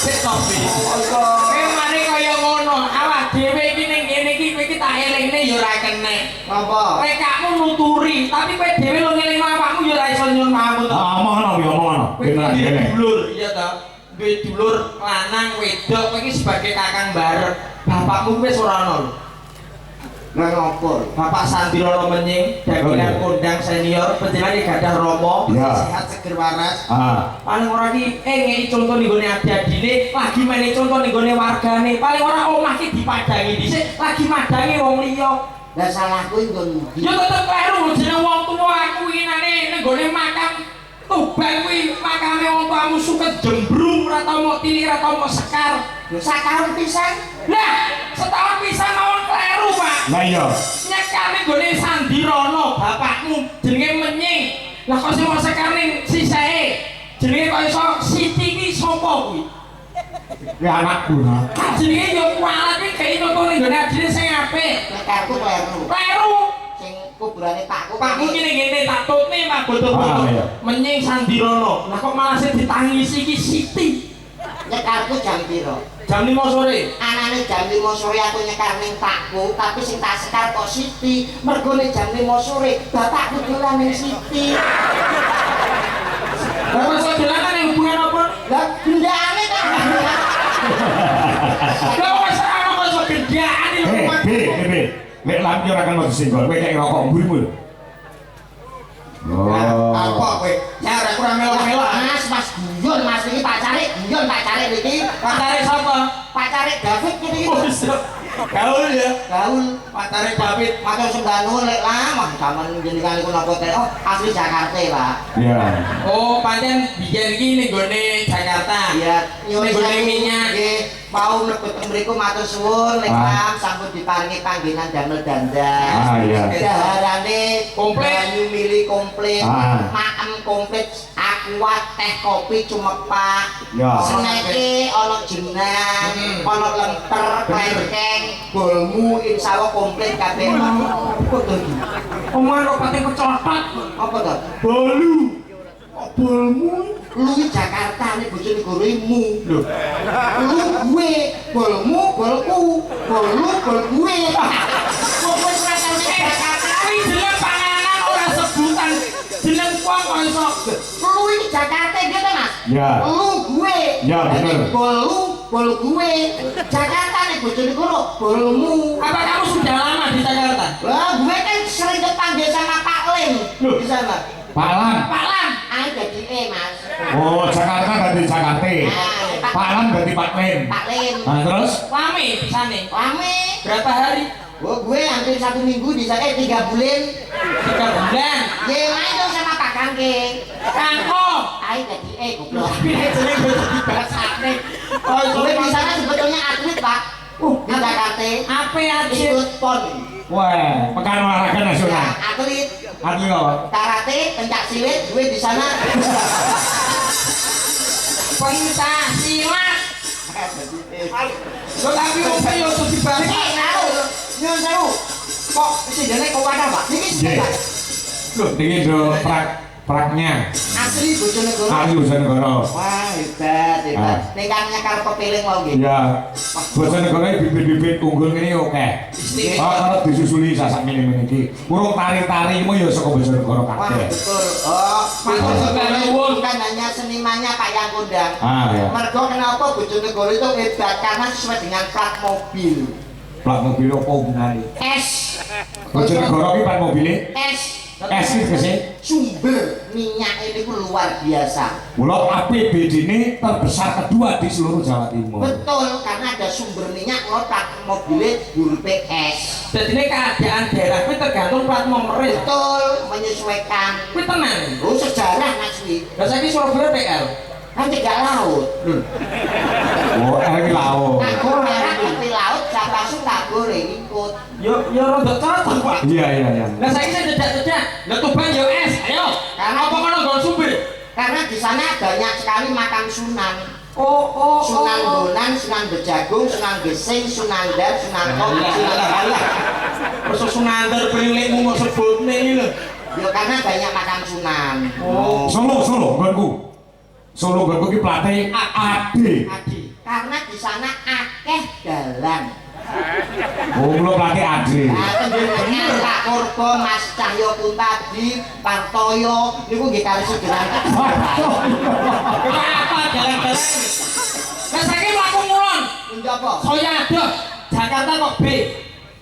Sik topi. Kowe mari kaya ngono, awak dhewe iki ning kene iki tak elingne ya ora kene. Apa? Rekakmu nuturi, tapi kowe dhewe lo ngelingno awakmu ya ora iso nyuwun maaf to. Omongan ya omongan. Kowe iki dulur, iya to. Duwe dulur lanang wedok, kowe iki sebagai kakang bareng. Bapakmu wis ora ono lho. Lah ngopo? Bapak Sandirono Menying, dagelan kondang senior, panjenengan gadah rama, sehat seger waras. Paling ora ki ngeki conto ning gone adi-adine, lagi meneh conto ning gone wargane. Paling ora omah ki dipadangi dhisik, lagi madangi wong liya. Lah salahku iku ndi? Ya tetep kleru jeneng wong tuwa aku inane nenggone makam Tuban kuwi makame wong tuamu suket jembrung ora tau mok tilik ora tau mok sekar. Lho sakar pisan. Lah, setahun pisan mawon kleru, Pak. Lah iya. Nyekane gone Sandirono bapakmu jenenge Menying. Lah kok sing sekane sisake jenenge kok iso Siti iki sapa kuwi? Ya anakku ha. Jenenge yo kualat iki gak nutune nggone adine sing apik. Sakarku kleru. Kleru. Sing kuburane pakku Pakmu ngene-ngene tak tutne Pak betul-betul. Ah, iya. Menying Sandirono. Lah kok malah sing ditangisi iki Siti. Nyekarku jam piro? Jam 5 sore. Anane jam 5 sore aku nyekar ning pakku, tapi sing tak sekar kok Siti. Mergone jam 5 sore bapakku dolan ning Siti. Lah kok dolanan yang hubungan apa? Lah gendane kan. Lah wis ana kok iso gendaan iki lho. Be. Lek lampi ora kan mau disenggol, kowe kayak rokok mburimu lho. Oh. Apa kowe? Ya ora kurang melo-melo. Mas guyon Mas iki pacare guyon pacare iki. Pacare sapa? Pacare David iki. Oh, gaul ya. Gaul Pacare David. matur sembah nuwun lek lama zaman jenengan iku napa teh oh asli Jakarta Pak. Iya. Oh, pancen biyen iki ning gone Jakarta. Iya, Ning gone minyak. nggih mau mlebet mriku matur suwun lek Ah. sampun diparingi panggenan damel dandan. Ah, iya. Daharane Komplit. banyu mili komplit, Ah. maem komplit, aqua teh kopi cumepak. Ya. Seneke ana jenang, ana lemper, klengkeng, bolmu insyaallah komplit kabeh. Apa to iki? Omongan kok pati kecotot. Apa to? Bolu. Bolmu luwi Jakarta nih bojone goremu. Lho. Lu gue, bolmu, bolku, bolu, bol gue. Kok wis ora tau ning Jakarta? Kuwi jeneng panganan ora sebutan. Jeneng wong kok iso. Lu iki Jakarta gitu Mas. Ya. Lu gue. Ya, bener. Bolu, bol gue. Jakarta nih bojone goro, bolmu. Apa kamu sudah lama di Jakarta? Lah gue kan sering dipanggil sama Pak Lim di sana. Pak Lam. Pak Lam. Ayo jadi Mas. Oh, Jakarta berarti Jakarta. Pak Lam berarti Pak Lim. Pak Lim. Nah, terus? Lame pisane. Rame. Berapa hari? Oh, gue hampir 1 minggu di sana 3 bulan. 3 bulan. Ya main dong sama Pak Kangking. Kangkong. Ayo jadi goblok. Piye jeneng kok dibasane? Oh, Gue di sana sebetulnya atlet Pak. Di Jakarta. Apa aja? Ikut pon. Wah, pekan olahraga Ya, nasional. atlet. Atlet apa? Karate, pencak silat, gue di sana. Pencak silat. Kok tapi opo yo tuh Niki dibasane? tahu, nyun tahu. Kok sejane kok ada Pak? Niki Nggih. sepeda. Loh, iki do praknya. Asli Bojonegoro. Ayu Bojonegoro. Wah, hebat, hebat. Ning kan nyekar kepiling mau nggih. Ya. Bojonegoro iki bibit-bibit unggul ngene oke. Oh, kalau disusuli sasak ngene iki. Urung tari-tarimu ya saka Bojonegoro Wah, kabeh. betul. Oh, Matur nuwun. bukan hanya senimannya Pak yang kondang. Ah, ya. Mergo kenapa Bojonegoro itu hebat karena sesuai dengan plat mobil. Plat mobil apa hubungannya? S. Bojonegoro iki plat mobilnya S. es iki sih. Sumber minyak ini luar biasa. Mula APBD ini terbesar kedua di seluruh Jawa Timur. Betul, karena ada sumber minyak lo plat mobilnya hurufnya S. Jadi ini keadaan daerah kuwi tergantung plat nomornya. Betul, menyesuaikan. Kuwi tenan. Oh, sejarah Mas Wi. Lah saiki Surabaya PL. Kan tidak laut. Oh, iki laut. Nah, merah tepi laut, siapa sih tak boleh ikut. Yo rada cocok, Pak. Iya. Lah saiki saya jejak-jejak. Lah Tuban yo es. Ayo. Karena Apa kono nggon sumber? Karena di sana banyak sekali makam Sunan. Oh. Sunan Bonang, Sunan Bejagung, Sunan Gesing, Sunan Dar, Sunan Kok, Sunan Halah. Terus Sunandar prilikmu mau sebutne iki lho. Ya karena banyak makam Sunan. Oh. Solo nggonku. Solo nggonku iki plate AD. Adi. Karena di sana akeh dalan. Oh, kula plate AD. Nah, tentunya Pak Purba, Mas Cahyo Kuntadi, Partoyo, niku nggih kali sedengan. Kenapa jalan-jalan? Lah saiki mlaku ngulon. Njaba? Saya ada Jakarta kok B.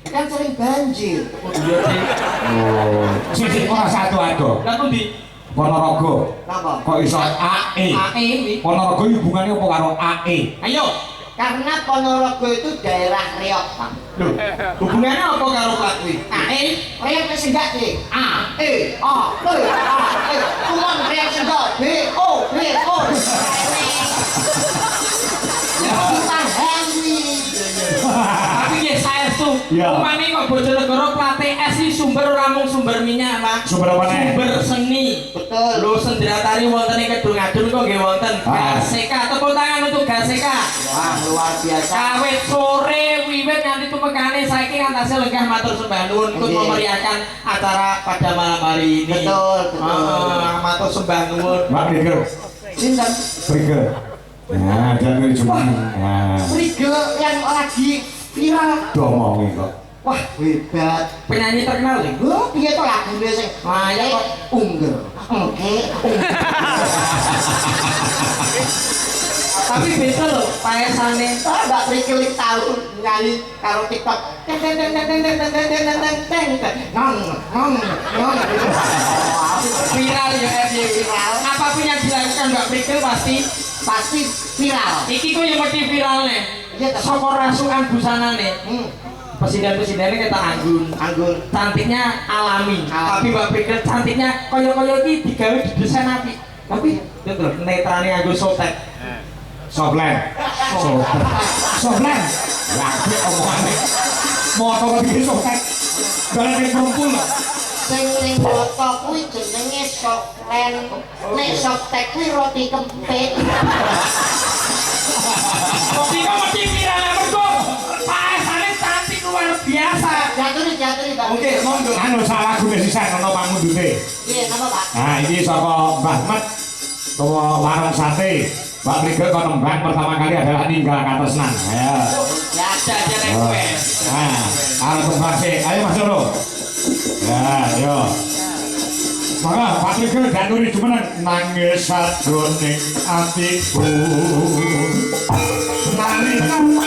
Kan sering banjir. Oh, sing ora satu ado. Lah pundi? Ponorogo. Napa? Kok iso AE? AE kuwi. Ponorogo hubungannya apa karo AE? Ayo. Karena Ponorogo itu daerah reok, Pak. Loh, hubungannya apa karo plat kuwi? Reok wis enggak ki. Kumon reok enggak. B O. Tapi ya saestu. Iya. Upami kok Bojonegoro plate S iki sumber ora mung sumber minyak, Pak. Sumber apa nih? Sumber seni. Betul. Lho sendratari wonten ing Kedung-Adun kok nggih wonten GASEKA. Tepuk tangan untuk GASEKA. Wah, luar biasa. Kawit sore wiwit nganti tumekane saiki ngantase lenggah matur sembah nuwun ikut Nggih. memeriahkan acara pada malam hari ini. Betul. Matur sembah nuwun. Mbak Brigel, Sinten? Brigel. Nah, jangan cuma. Nah, Frige yang lagi viral. domongin kok. Wah, hebat. Penyanyi terkenal nih. Lho, piye to lagune sing Ayo kok. Ungger. Oke. Tapi beda loh paesane. Mbak Frige iki tau nyanyi karo TikTok. Teng teng teng teng teng teng teng teng teng teng teng teng. Nong. Viral ya FY. Viral. Apapun yang dilakukan Mbak Prikil Pasti viral. iki kok yang mesti viral nih. Iya, Pak. Soko rasukan busana nih. Presiden-presidennya kita anggun. Cantiknya alami. Tapi Mbak Prikil cantiknya koyo-koyo iki digawe didesain apik. Tapi itu loh netrane nganggo sotek. Soflen. Soflen. Lagi omongannya. Motor lagi soflen. Dalam yang kumpul. Sing ning foto kuwi jenenge Soflen. Nek Softek kuwi roti kempit. Kopi kok mesti viral mergo paesane cantik luar biasa. Jaturi Pak. Oke, monggo. Anu salah gue sisan ono pangundute. Iya, napa Pak? Nah, ini saka Mbah Mat utawa warung sate. Mbak Brigel kok nembang pertama kali adalah ninggal katresnan. Ayo. Ya ada aja nek kowe. Nah, arep tembang sih. Ayo Mas Loro. Ya, ayo. Maka Pak Brigel ganduri cuman nangis sadroning atiku. Nangis. Aku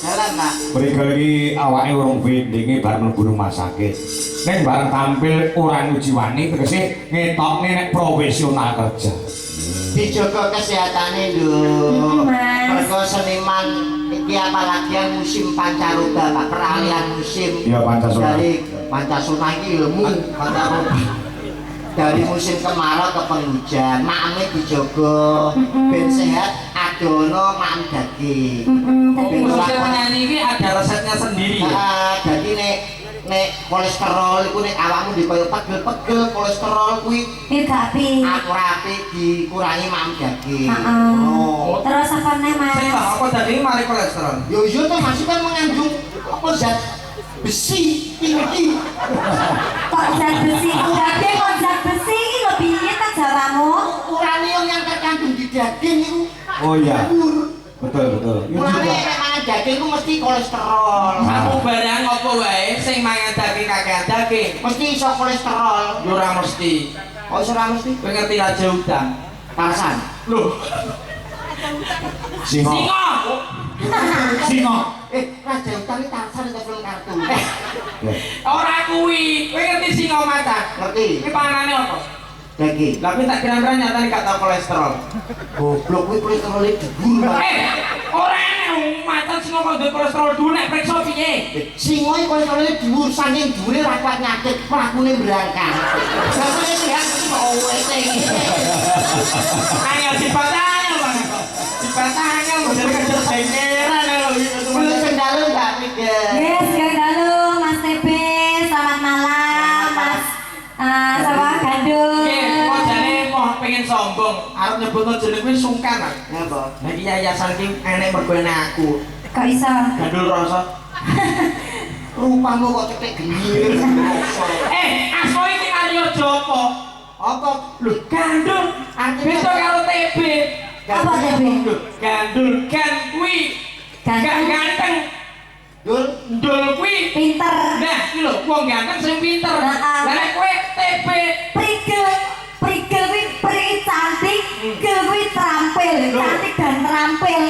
Jalan, Pak. Mriku iki awake urung vendinge bar mlebu rumah sakit. Ning bareng tampil ora ngujiwani tegese ngetokne nek profesional kerja. Dijaga kesehatane lho. Mas. Mergo seniman iki apalagi yang musim pancaroba, Pak, peralihan musim. Iya, Pancasila. Dari Pancasila iki ilmu pancaroba. Dari musim kemarau ke penghujan, makame dijaga ben sehat, adono mak daging. Musim menyanyi ini ada resepnya sendiri ya? Jadi nek kolesterol iku nek awakmu di koyo pegel-pegel kolesterol kuwi Tapi apik dikurangi mak daging. terus apa nih Mas? Saya tahu apa tadi mari kolesterol. Yo yo to masih kan mengandung apa zat besi tinggi. Kok zat besi? Daging kok zat besi ini lebih iya kan jawamu? Uranium yang terkandung di daging itu. Oh iya. Betul. Itu Mulane juga. nek mangan daging ku mesti kolesterol. Kamu barang apa wae sing mangan daging kakean daging. Mesti iso kolesterol. Yo ora mesti. Oh, ora mesti. Kowe ngerti Raja Udan? Tarsan. Loh, Singo. Singo. Raja Hutan iki Tarsan itu film kartun. ora kuwi. Kowe ngerti singa macan? Ngerti? Iki panganane apa? Daging. Lah kowe tak kira-kira nyatane gak tau kolesterol. Goblok kuwi kolesterol dhuwur, Pak. Ora enek macan singa kok duwe kolesterol dhuwur nek periksa piye? Singo iki kolesterol dhuwur saking dhuwure ra kuat nyakit, mlakune berangkat. Rasane sehat kok wete. Ayo dibatanya Bang. Dibatanya model kerja sengeran lho. Belum sendalo enggak mikir. Yes, Gandalu, Mas TP, selamat malam, Mas. Sama Gandul. Kok jane mau pengen sombong, arep nyebutno jeneng kuwi sungkan ah. Ngapa? Nah iki yayasan ki enek mergone aku. Kok iso? Gandul rasa. Rupamu kok cetek genir. Asma iki Aryo Jopo. Apa? Lho, gandul. Beda karo TB. Apa TB? Lho, gandul kan kuwi. Gak ganteng. Dul, Ndul kuwi Pinter. nah iki lho wong ganteng sing pinter. Heeh. Lah nek kowe TB Prigel kuwi pri cantik, gel kuwi terampil, cantik dan terampil.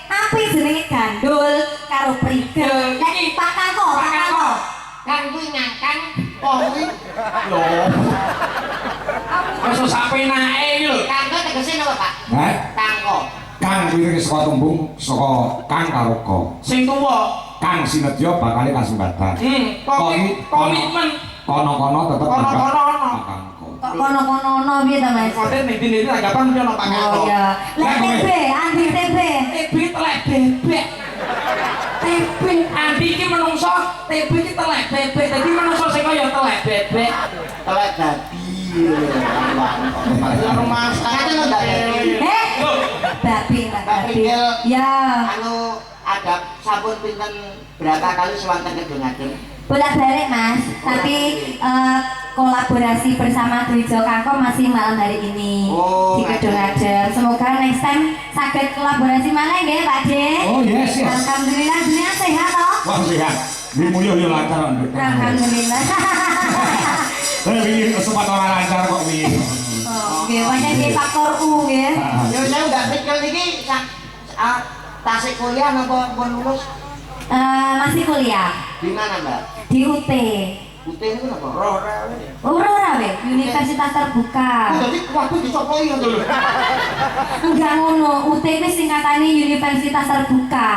Api jenenge Gandul karo Prigel. Nek Pak Kangko. kan kuwi ngangkang, kok kuwi lho. Wis sapenake iki lho. kanggo tegese napa, Pak? Hah? Kangko. Kang kuwi saka tembung saka kang karo ko. Sing tuwa. Kang sinetya bakale kasembatan. Komitmen. Kono-kono tetep Kono-kono ono. Kangko. Kok kono-kono ono piye to, Mas? Kote ning tanggapan mesti ono Pak Kangko. Oh iya. Lek TB, Andi TB. TB telek bebek. TB Andi iki menungso, TB iki telek bebek. Dadi menungso sing kaya telek bebek. Telek babi. Ya rumah kate lho ndak babi. Babi, Mbak Mbak Babi. Prigel. Ya. Anu ada sampun pinten berapa kali sewanten kedongaken? Bolak-balik Mas, tapi kolaborasi bersama Dwijo Kangko masih malam hari ini Oh, di Kedongaden. Semoga next time saged kolaborasi mana nggih Pak De? Oh, yes. Alhamdulillah dunia sehat toh? Wah sehat. Wimuyo yo lancar. Alhamdulillah. Wingi sempat ora lancar kok wingi. Oh, nggih, pancen nggih faktor U nggih. Yo saya nggak Prigel iki tasik kuliah napa pun lulus? Masih kuliah Di mana, Mbak? di UT. UT itu napa? Aurora we, Universitas Terbuka. Jadi waduh dicopoi ngono lho. Enggak ngono, UT wis singkatane Universitas Terbuka.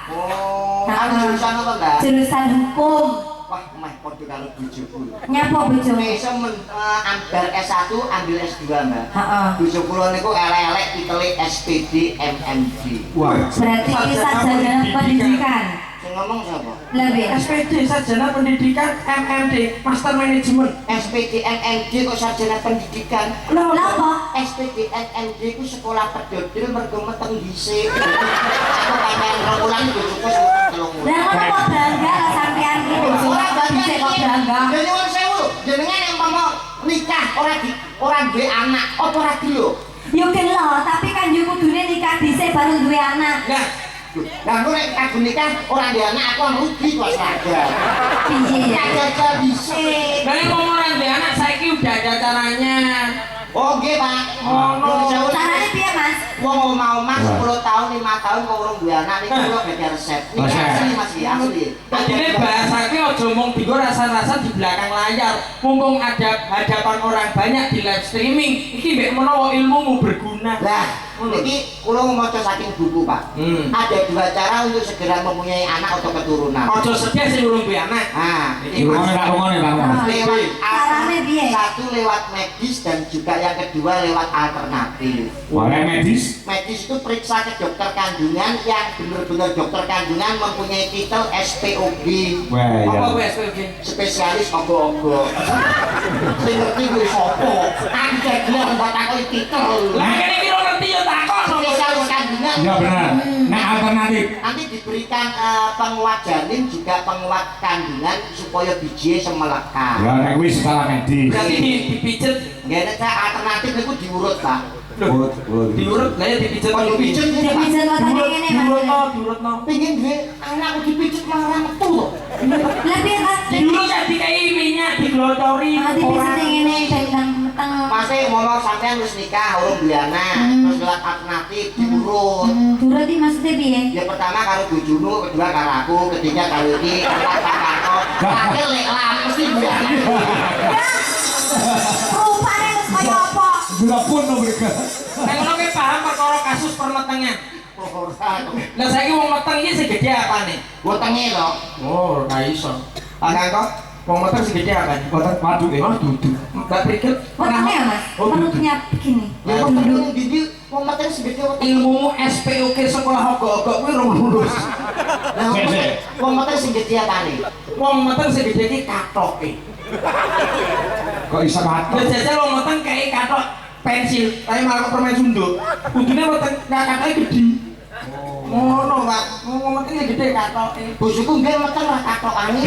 Oh, anu jurusan apa, Mbak? Jurusan hukum. Wah, meh padha karo bojoku. Nyapa bojo? Iso ambil S1, ambil S2, Mbak. Heeh. Bojo kula niku elek-elek titele SPD MMD. Wah. Berarti ini sarjana pendidikan. Sing ngomong sapa? Lebih. SPD sarjana pendidikan MMD Master Management. SPD MMD kok sarjana pendidikan. Lho, apa? SPD MMD ku sekolah pedodil mergo meteng dhisik. Aku kangen rong wulan bojoku sing telung wulan. Lah ngono kok bangga lah sampean iki bojo. Ora bangga Dhisik kok bangga. Ya nyuwun sewu, jenengan umpama nikah ora duwe anak, apa ora gelo? Yo gelo, tapi kan yo kudune nikah dhisik baru duwe anak. Nah, Lah aku nek kagum nikah ora duwe anak aku rugi kok saja. Piye? Jaga dhisik. dari ngomong nanti anak saya udah ada caranya. Oh nggih, Pak. Oh, no. Nyuwun sewu. Carane piye, Mas? wong omah-omah 10 tahun 5 tahun kok urung duwe anak niku kula gak resep. Niki asli Mas ya, asli. Adine bahasake aja mung dienggo rasan-rasan di belakang layar. Mumpung ada hadapan orang banyak di live streaming, iki mbek menawa ilmumu berguna. Lah, niki kula maca saking buku, Pak. Ada 2 cara untuk segera mempunyai anak atau keturunan. Aja sedih sing urung duwe anak. Iki Rungone tak rungone Bang. lewat Carane piye? satu lewat medis dan juga yang kedua lewat alternatif. Wae medis. Medis itu periksa ke dokter kandungan yang benar-benar dokter kandungan mempunyai titel SPOG, Wah ya. Apa kuwi SPG? spesialis ogo-ogo. Sing ngerti kuwi sapa? Aku jadilah mbak takoni titel. Lah kene iki ora ngerti ya takon. Spesialis kandungan. Ya benar. Nah alternatif. Nanti diberikan penguat janin juga penguat kandungan supaya bijinya semelekat. Ya nek kuwi secara medis. Berarti dipijet. Nggak ada alternatif itu diurut, Pak. Urut. Diurut lah ya dipijet. Kalau pijet ini, Pak. Dipijet kok ngene Mas. Diurutno. Pengen duwe anakku dipijet malah metu loh. Lah piye kan? Diurut ya dikai minyak diglotori. Dipijet ngene ben meteng. Masih ngomong sampean wis nikah, urung duwe anak, terus lewat alternatif diurut. Durut iki maksudnya piye? Ya pertama karo bojomu, kedua karo aku, ketiga karo iki, keempat karo terakhir lek lah mesti duwe anak. Rupane wis kaya apa? Berapun no mereka. Nek ngono ki paham perkara kasus permetengan. Lah saiki wong meteng iki sing gedhe apane? Wetenge lho. Oh, ora iso. Ana kok Wong meteng sing gedhe apane? Kotak padu Oh, duduk. Mbak Prikil Wetenge ya Mas? Oh, duduk. Perutnya begini. ya wetenge ndi wong mati segede wetenge. Ilmumu SPOK sekolah ogok-ogok kuwi ora lulus. Lah wong mati sing gede apane? Wong meteng sing gedhe iki katoke. kok isa Ya katok. jajal wong meteng kayak katok pensil, tapi malah permen sunduk. Kudune meteng katoke gedhe. Ngono, Pak. Wong meteng sing gedhe katoke. Bojoku nggih meten lah katokane.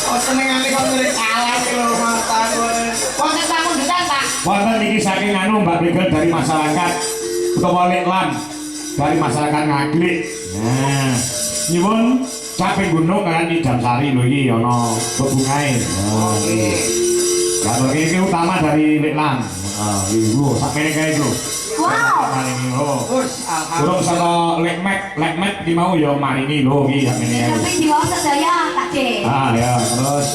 Oh, senengane kok ngene salah iki lho mata kowe. Wong tamu ditata. Wonten iki saking anu Mbak Brigel dari masyarakat utawa Leklan dari masyarakat Ngaglik. Nah, nyuwun capek gunung kan Idam Sari lho iki ana bebungae. Oh, iki. Kalau ini utama dari Leklan. Ibu, sampai kayak itu. Wow. Maringi lo. Wes, Kurang sama lekmek di mau ya maringi lo iki sampe Tapi ini. di bawah sedaya Pak C. Ah ya, terus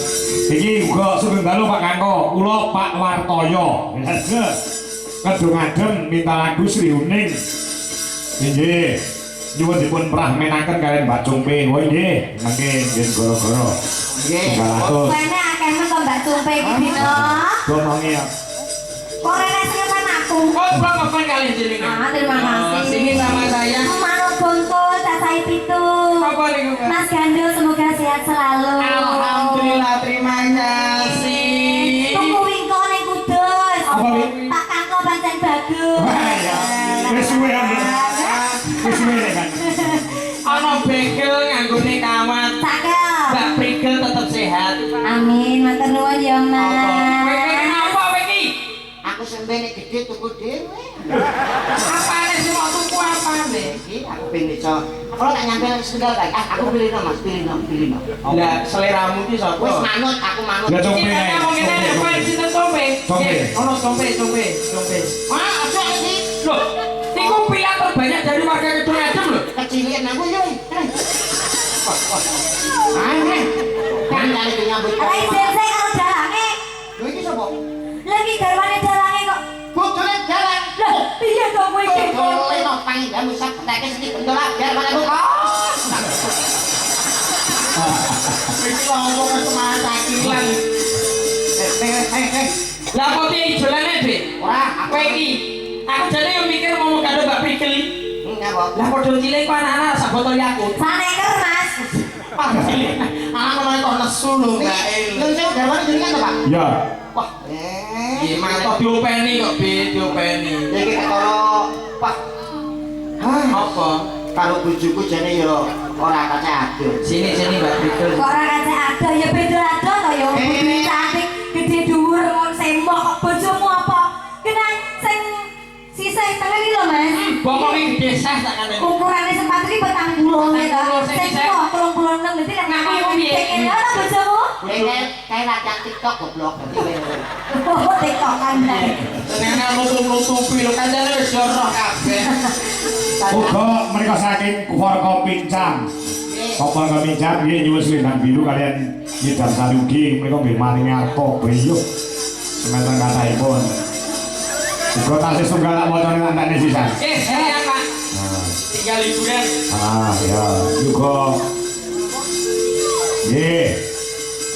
iki uga sugeng dalu Pak Kangko, kula Pak Wartoyo. Kedung adem minta lagu Sri Uning. Nggih. Nyuwun dipun prahmenaken kalian Mbak Cumpe. Oh nggih, mangke nggih goro-goro. Nggih. 300. Kene akeh men kok Mbak Cumpe iki dino. Gonongi ya. Kok rene sing aku. Oh, Bang, apa kalian jenengan? Terima kasih. Sini sama saya. Manut Gontul, Cacai Pitu. Apa nih, Bang? Mas Gandul semoga sehat selalu. Alhamdulillah, terima kasih. Tunggu wingko ning Kudus. Apa, Wi? Pak Kangko pancen bagus. Wah, ya. Wis suwe ya. Wis suwe ya kan. Ana bekel nganggone kawat. Cakep. Mbak Prigel tetap sehat. Amin, matur nuwun ya, Kowe Mas. pengen apa kowe iki? Aku sembene gede tuku dhewe. Apane sih mau tuku apane? Iki aku pengen iso. Kalau tak nyampe sekedar kae, aku pilih no Mas, pilih no. Lah, seleramu ki sapa? Wis manut, aku manut. Ya Cumpe. Cinta kamu ngene kowe cinta sompe. Sompe. Ono sompe. Ah, aja iki. Loh, iku pilihan terbanyak dari warga Kedung Adem lho. Kecilin aku yo. Ayo. Kan kali nyambut. Ala izin saya kalau dalange. Lho iki sapa? Lagi garwane dalange kok. Bojone jalan. Lah, piye to kowe iki? Boleh no panggilan musab petake sedikit pendola biar mana bu. Iki ngomong semata kilan. Lah kok piye ijolane, Dik? Ora, Kowe iki aku jane yo mikir mau kado Mbak Prigel. ngapa? Lah padha cilik ku anak-anak sak botol Yakult. Saneker, Mas. Anak malah kok nesu lho, Mbak. Lho saya garwane jenengan to, Pak? Ya. Wah, Gimana kok diopeni kok, Bi, diopeni. iki ketara Pak. Hah, Apa? karo bojoku jane yo ora kacek adil. Sini Mbak Prigel. Kok ora kacek ada ya beda ado to ya. Budi cantik, gede dhuwur ngono sembok kok bojomu apa? Kenang sing sisih tengen iki lho, Mas. Bokonge gede sah tak kene. Ukurane sempat iki 40 ya to. 40, sing Sing sisih. 36 berarti nek Nah, aku piye? pengen ora bojomu. Kayak kae latihan TikTok goblok. Oh, tekokan deh. Senengane nutup-nutupi lho kancane wis jorok kabeh. Uga menika saking keluarga Pincang. Keluarga Pincang nggih nyuwun selendang biru kalian Nyidam Sari ugi menika nggih maringi arta breyuk semeton kathahipun. Uga tasih setunggal wacane antane sisan. Sayang Pak. Tinggal liburan. Ya, juga. Nggih.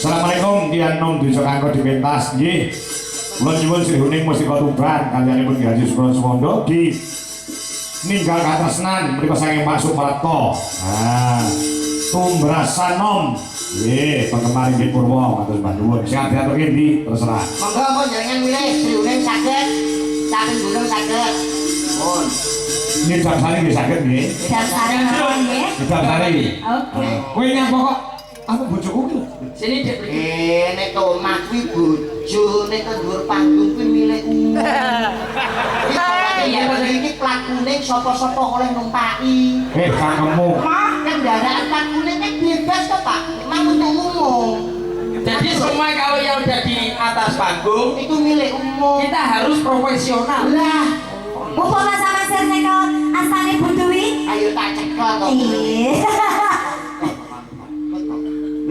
Assalamualaikum Dian Nom Desa Kangko dipentas nggih. Kula nyuwun srihuning mustika tuban kalyanipun Ki Haji Sukron Suwondo di ninggal katresnan menika saking Pak Suprapto. Tumbrasan Nom. Nggih, penggemar inggih Purwo matur nuwun. Sing diaturke ndi terserah. Monggo mon jenengan milih srihuning saged saking gunung saged. Mon. Nyidam Sari nggih saged nggih. Dan sari mawon nggih. Nyidam Sari. Oke. Kowe nyapa kok aku bojoku ki. Sini Dik. Nek to omah kuwi bojo nek to dhuwur panggung kuwi milik umum. Iya, iki plakune sapa-sapa oleh numpaki. Kangemu. Kendaraan plakune nek bebas to, Pak. Memang untuk umum. Jadi semua kalau yang udah di atas panggung Itu milik umum. kita harus profesional. Lah, Upama sama serneko astane Budwi. ayo tak cekel to.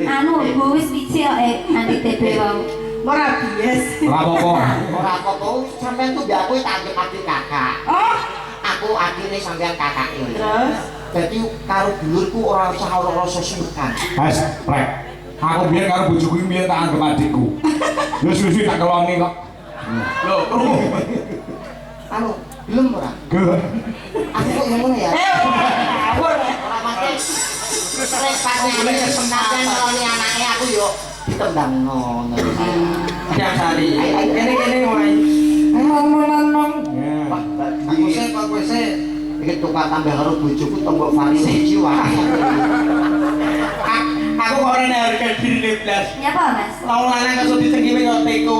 Anu wis wiji kok anti TB wau. Ora bias. Ora apa-apa. Ora apa-apa, sampean tuh mbak aku tak adik kakak. Oh, Aku adine sampean kakake. terus Dadi karo dulurku ora usah ora rasa sungkan. Wes, prek. Aku biyen karo bojoku iki biyen tak anggap adikku. Wis wis tak keloni kok. Loh, krungu. Anu, gelem ora? Gelem. Aku kok ngono ya. Ngawur. Ora mati. Rek panen kesempatan ngeloni anake aku yo ditendangno. Yang tadi. Kene mulai. Aku sih kok kowe sih. Iki tukar tambah karo bojoku tombok vari siji wae. Aku kok ora harga diri blas. nyapa Mas? Lawan lanang kesut disengiwe kok teko.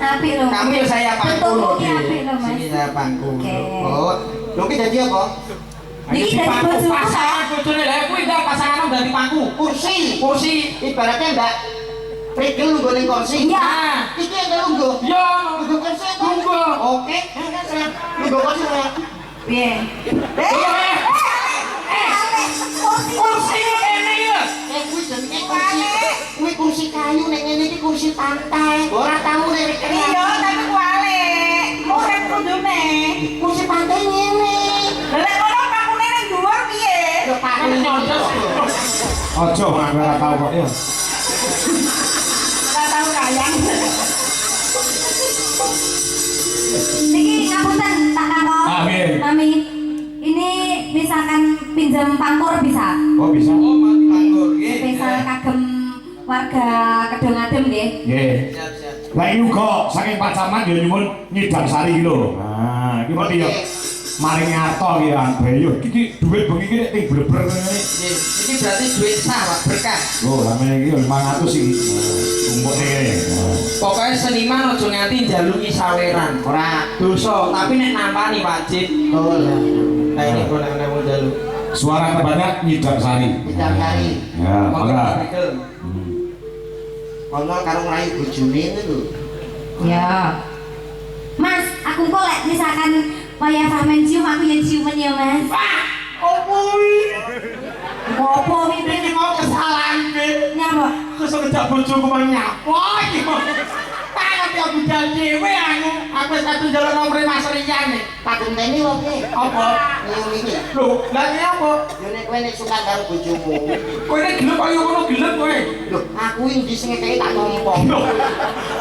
Apik lho. Kamu ya saya pangku Betul, loh. ki apik lho Mas. Sini saya pangku. Oke. Oh, lho ki dadi apa? Niki dari bojoku. pasangan bojone lha kuwi ndang pasangan dadi pangku. Kursi. Kursi. Ibaratnya Mbak Prigel lungguh ning kursi. Iya. Iki yang lungguh. Yo. Lungguh kursi to. Lungguh. Oke. Lungguh kursi ora. Piye? Kursi kene ya. Kuwi jenenge kursi. Kuwi kursi kayu nek ngene iki kursi pantai. Ora tahu nek kene. Iya, tapi kualik. Murid kudune. Kursi pantai ngene. Lek kono pakune ning dhuwur piye? Yo Pak. Aja ora ora tau kok ya. Ora tau kayang. Niki ngapunten tak kakok. Amin. Mami, ini misalkan pinjam pangkur bisa? Kok bisa? Oh, mati pangkur nggih. Spesial kagem warga Kedung Adem nggih. Nggih. Siap-siap. Lah iki uga saking Pak Camat ya nyuwun Nyidam Sari iki lho. Nah, iki mesti ya maringi arta iki ya breyuk. Iki dhuwit bengi iki nek ting bleber ngene. Ini berarti duit sah, Pak, berkah. Lho, sampe iki 500 iki. Tumpuk kene. Pokoknya seniman aja nganti njaluki saweran. Ora. Dosa, tapi nek nampani wajib. Betul. Nah ini kok nek mau njaluk. Suara terbanyak Nyidam Sari. Kita cari. Ya, mangga. Ono karo ngrai bojone lho. Ya. Mas, aku kok lek misalkan kaya sampean cium aku yang ciuman ya, Mas. Opo iki? Ngopo iki? Iki mau kesalahan iki. Nyapa? Terus ngejak bojoku mang nyapa iki. Tapi aku janji dhewe aku wis kadung njaluk nomor Mas Rian nih. Tak genteni wong iki. Apa? Nyium iki. Lho, lah iki apa? Yo nek kowe nek suka karo bojomu. Kowe nek gelem kaya ngono gelem kowe. Lho, aku iki ndi sing ngekeki tak tompo.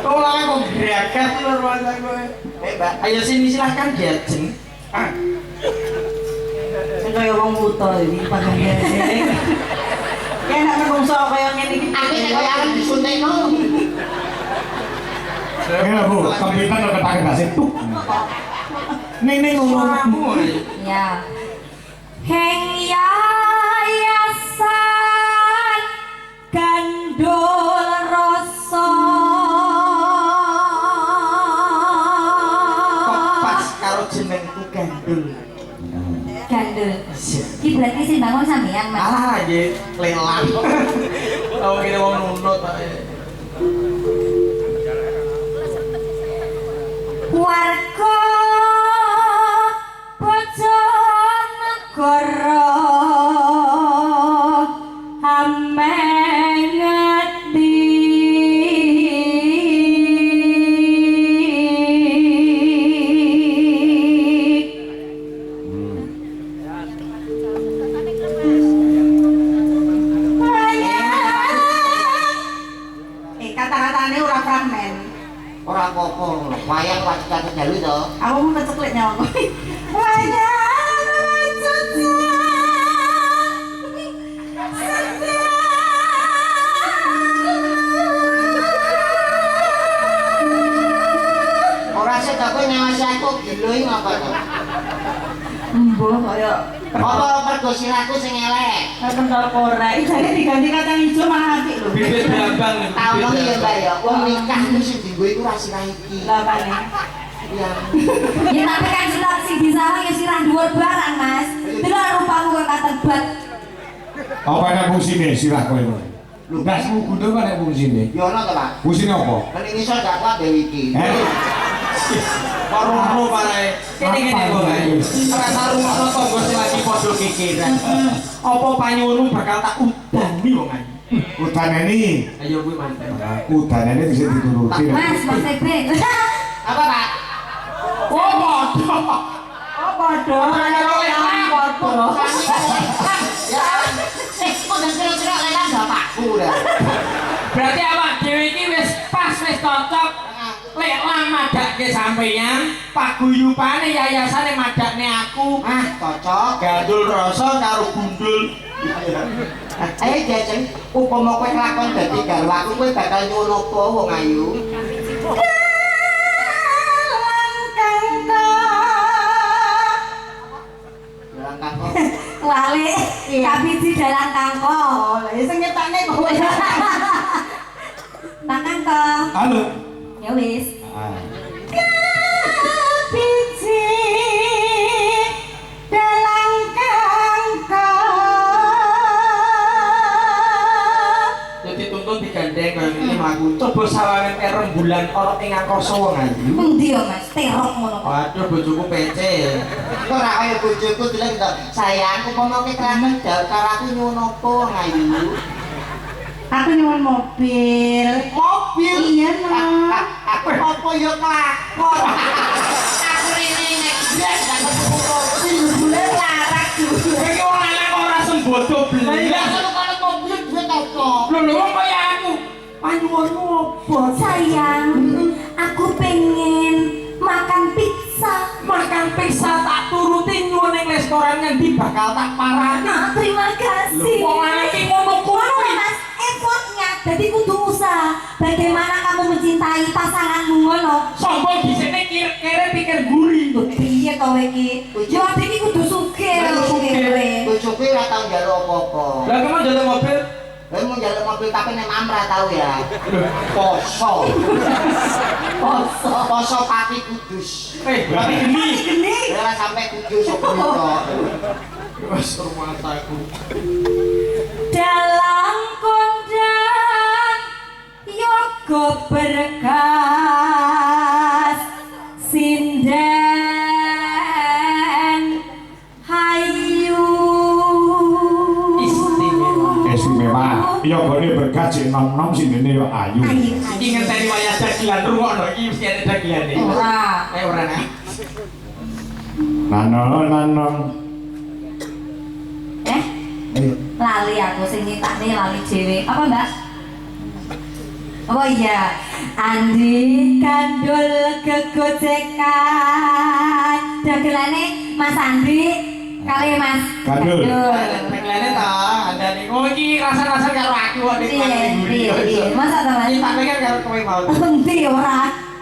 Kok lah kok greget lho rasa kowe. Mbak. Ayo sini silahkan diajeng. Sing kaya wong buta iki padahal. Ya nek menungso kaya ngene iki. Aku nek kowe arep disuntikno. Ya Bu, komputer lo ketake gak situ. Ning ngono. Ya. Heng yayasan gandul rasa. Kok pas karo jenengku gandul. Gandul. Iki berarti sing bangun sampeyan, Mas. Alah nggih, lelang. Oh kene wong nunut Pak. Warga Bojonegoro amengeti kata-katanya ora fragmen. Ora apa-apa, wayang wajib jalu to. Aku mau keceklik nyawa. Wayang Ora sik to kowe ngawasi aku gila iki ngapa to? Mbah kaya Apa mergo sirahku sing elek? pentol korek. Jane diganti kacang ijo malah apik lho. Bibit brambang lho. Tau wong ya Mbak ya, wong nikah iki sing dienggo iku ra sirah iki. Lah pane. Iya. Ya tapi kan sirah sing disawang ya sirah dhuwur barang, Mas. Delok rupamu kok katebat. Apa ada fungsine sirah kowe ngono? Lho, gasmu kudu ana fungsine. Ya ono to, Pak. Fungsine apa? Kan ini iso gak kuat dewe iki. Karo parae. Kene-kene kok ae. Ora sarungno tangga sing lagi padha kekiran. Apa panyuwunmu bakal tak udani wong ae. Udaneni. Ayo kuwi manten. Udaneni bisa dituruti. Mas, Mas Ebe. Apa, Pak? Oh, padha. Oh, padha. Padha. Ya. Kok dan kira-kira lelang bapakku dah. Berarti awak dhewe iki wis pas wis cocok. Lek lang madake sampeyan, paguyupane yayasane madakne aku. Ah, cocok. Gandul rasa karo gundul. Ayo jajeng, upama kowe kelakon dadi garwaku kowe bakal nyuwun apa wong ayu? Dalam kangkong. Lali, tapi di dalam kangkong. Lah sing nyetakne kowe. Nang kangkong. Halo. Ya wis. Ah. Biji dalam kangkong. Jadi tuntun digandeng kaya ngene mlaku. Coba sawangan ke rembulan ana ing angkasa wong ayu. Endi ya Mas? Terok ngono. Waduh bojoku pece. Kok ora kaya bojoku bilang to, sayang upama kowe kelakon karo aku nyuwun apa wong ayu? Aku nyuwun mobil. Mobil. Iya, Mas. Apa ya kelakon? Aku rene nek blas gak ketemu mobil. Bulan larak dulu. Iki wong lanang kok ora sembodo Lah iya blas. kalau mobil duit apa? Lho wong kaya aku. Panyuwunmu apa? Sayang, aku pengen makan pizza. Makan pizza tak turuti nyuwun ning restoran ngendi bakal tak parani. Nah, terima kasih. Wong lanang iki ngono Ngono kuwi. Mas, effortnya. Jadi kudu usaha. Bagaimana kamu mencintai pasanganmu ngono? Sombong disene kira-kira pikir guri. Lho piye to iki? Yo adik iki kudu sugih lho kowe. Bojoku ora tau njaluk apa-apa. Lah kamu njaluk mobil? Kowe mau njaluk mobil tapi nek mamra tau ya. Poso. Poso pati kudus. Berarti geni. Ora sampai kudus kok kok. Wes rumah aku. Dalam kondang yoga berkas sinden hayu Istimewa. Iya gone berkat sik nom-nom sindene yo ayu. Iki ngenteni wayah dagelan rungokno iki mesti ada dagilane. Ora. Ora nah. Nano. Lali aku sing nyetakne lali dhewe. Apa, Mbak? Oh iya, Andi kandul kegojekan. Dagelane Mas Andi kali Mas Kandul. Dagelane ta, andane. Oh iki rasa-rasa karo aku kok ning guri. Iya. Masa ta Mas? Iki tak pikir karo kowe mau. Endi ora?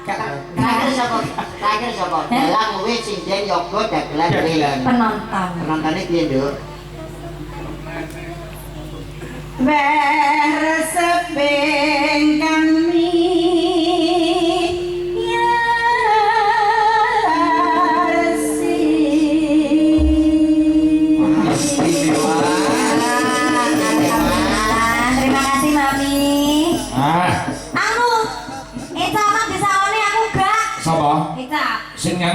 Terakhir siapa? Dalam kuwi sinden yoga dagelan dagelan. Penonton. Penontonnya piye, Nduk? Bersepeng kami ya Terima kasih Mami. Ah,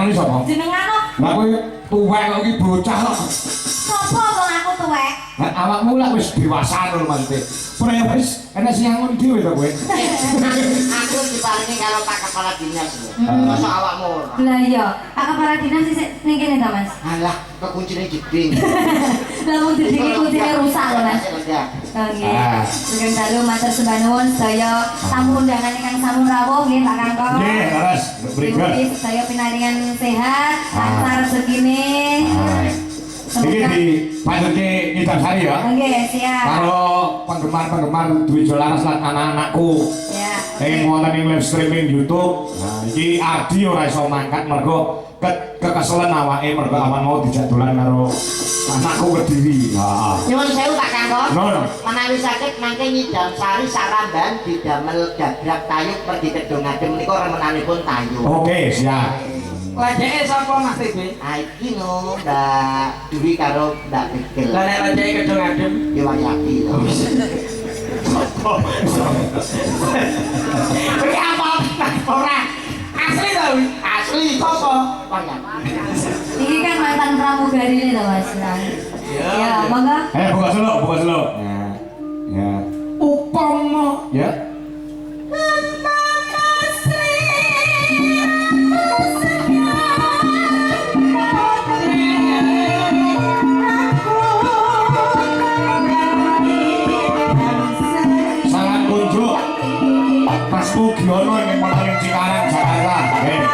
ini sapa? Jenengan kok Lah kowe tuwek kok iki bocah kok. sapa kok aku tuwek? Lah awakmu lah wis dewasa lho Mante. Ora wis ana sing ngangon dhewe to kowe. Aku diparingi karo Pak Kepala Dinas lho. Masa awakmu ora? Lah iya, Pak Kepala Dinas sik ning kene ta, Mas? Alah, kekuncine jeding. Lah wong jedenge kuncine rusak lho, Mas. Oh nggih. Sugeng dalu matur sembah nuwun sedaya tamu undangan ingkang sampun rawuh nggih Pak Kangkong. Nggih, leres. Mriki. Mugi sedaya pinaringan sehat, lancar rezekine. Iki di panjenengan Nidam Sari ya. Nggih, siap. Karo penggemar-penggemar Dwi Jolaras lan anak-anakku. Ya. Wonten ing live streaming YouTube. Nah, iki Ardi ora iso mangkat mergo kekeselen awake mergo awan mau dijak dolan karo anakku Kediri. Heeh. Nyuwun sewu Pak Kangkon. Nun. Menawi saged mangke Nyidam Sari saramban didamel dadrap tayub pergi kedung ngadem niku remenanipun tayub. Oke, siap. Lajeke sapa Mas Tebe? Ah iki no Mbak Dwi karo Mbak Begel. Lah nek lajeke kedung adem. Diwayaki lho. Iki apa ora? Asli to? Asli Sapa? Wayaki. Iki kan mantan pramugari ini loh Mas. Ya, monggo. Buka seluk, buka seluk. Ya. Ya. Upama ya. Sangat kunjuk Mas Mugiono yang wonten ing Cikarang Jakarta. Nggih.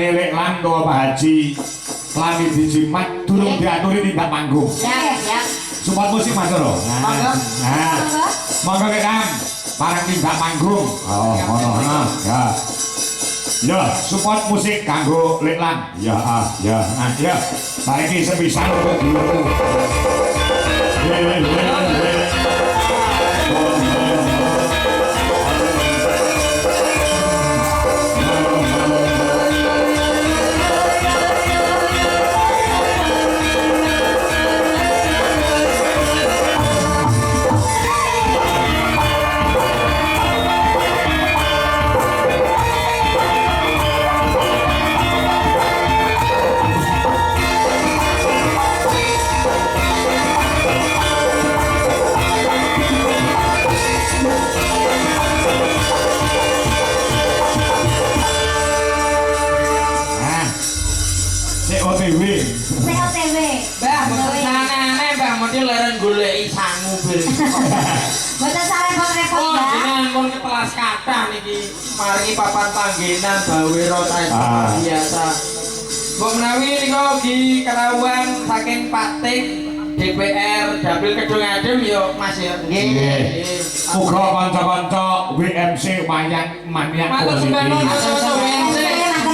Lek lan to Pak Haji lami dijimat durung diaturi tindak panggung. Siap. Support musik Mas Lho. Monggo. Monggo Kang, parang tindak panggung. Oh, ngono. Ya. Ya, support musik kanggo Lek Lan. Ya. Ya. Saiki sepisah untuk diutuh. OTW. Mbah, mboten aneh-aneh, Mbah, mesti leren goleki sangu bil. Mboten sarepot-repot, Oh, Mbak. jenengan pun ketelas kathah niki. Maringi papan panggenan bawe rasa biasa. Mbok menawi nika ugi kerawuhan saking Pak Tik DPR Dapil Kedung Adem ya Mas ya. Nggih. Uga kanca-kanca WMC wayang manyak Matur sembah nuwun kanca WMC.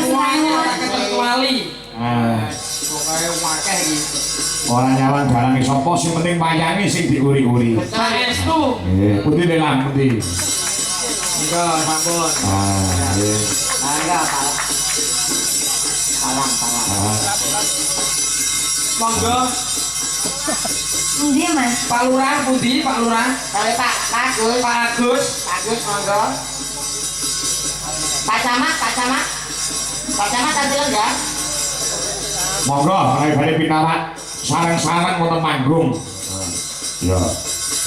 Semuanya tak kecuali. Pokoke akeh iki. Ora nyawan dalange sapa sing penting wayange sing diuri-uri. Saestu. Nggih, pundi Lelang pundi? Nika sampun. Nggih. Mangga Pak. Palang. Monggo Endi, Mas? Pak Lurah pundi Pak Lurah? Kali Pak Agus. Pak Agus. Agus monggo. Pak Camat tampil enggak? Monggo bali pinarak sareng-sareng wonten manggung. Ya.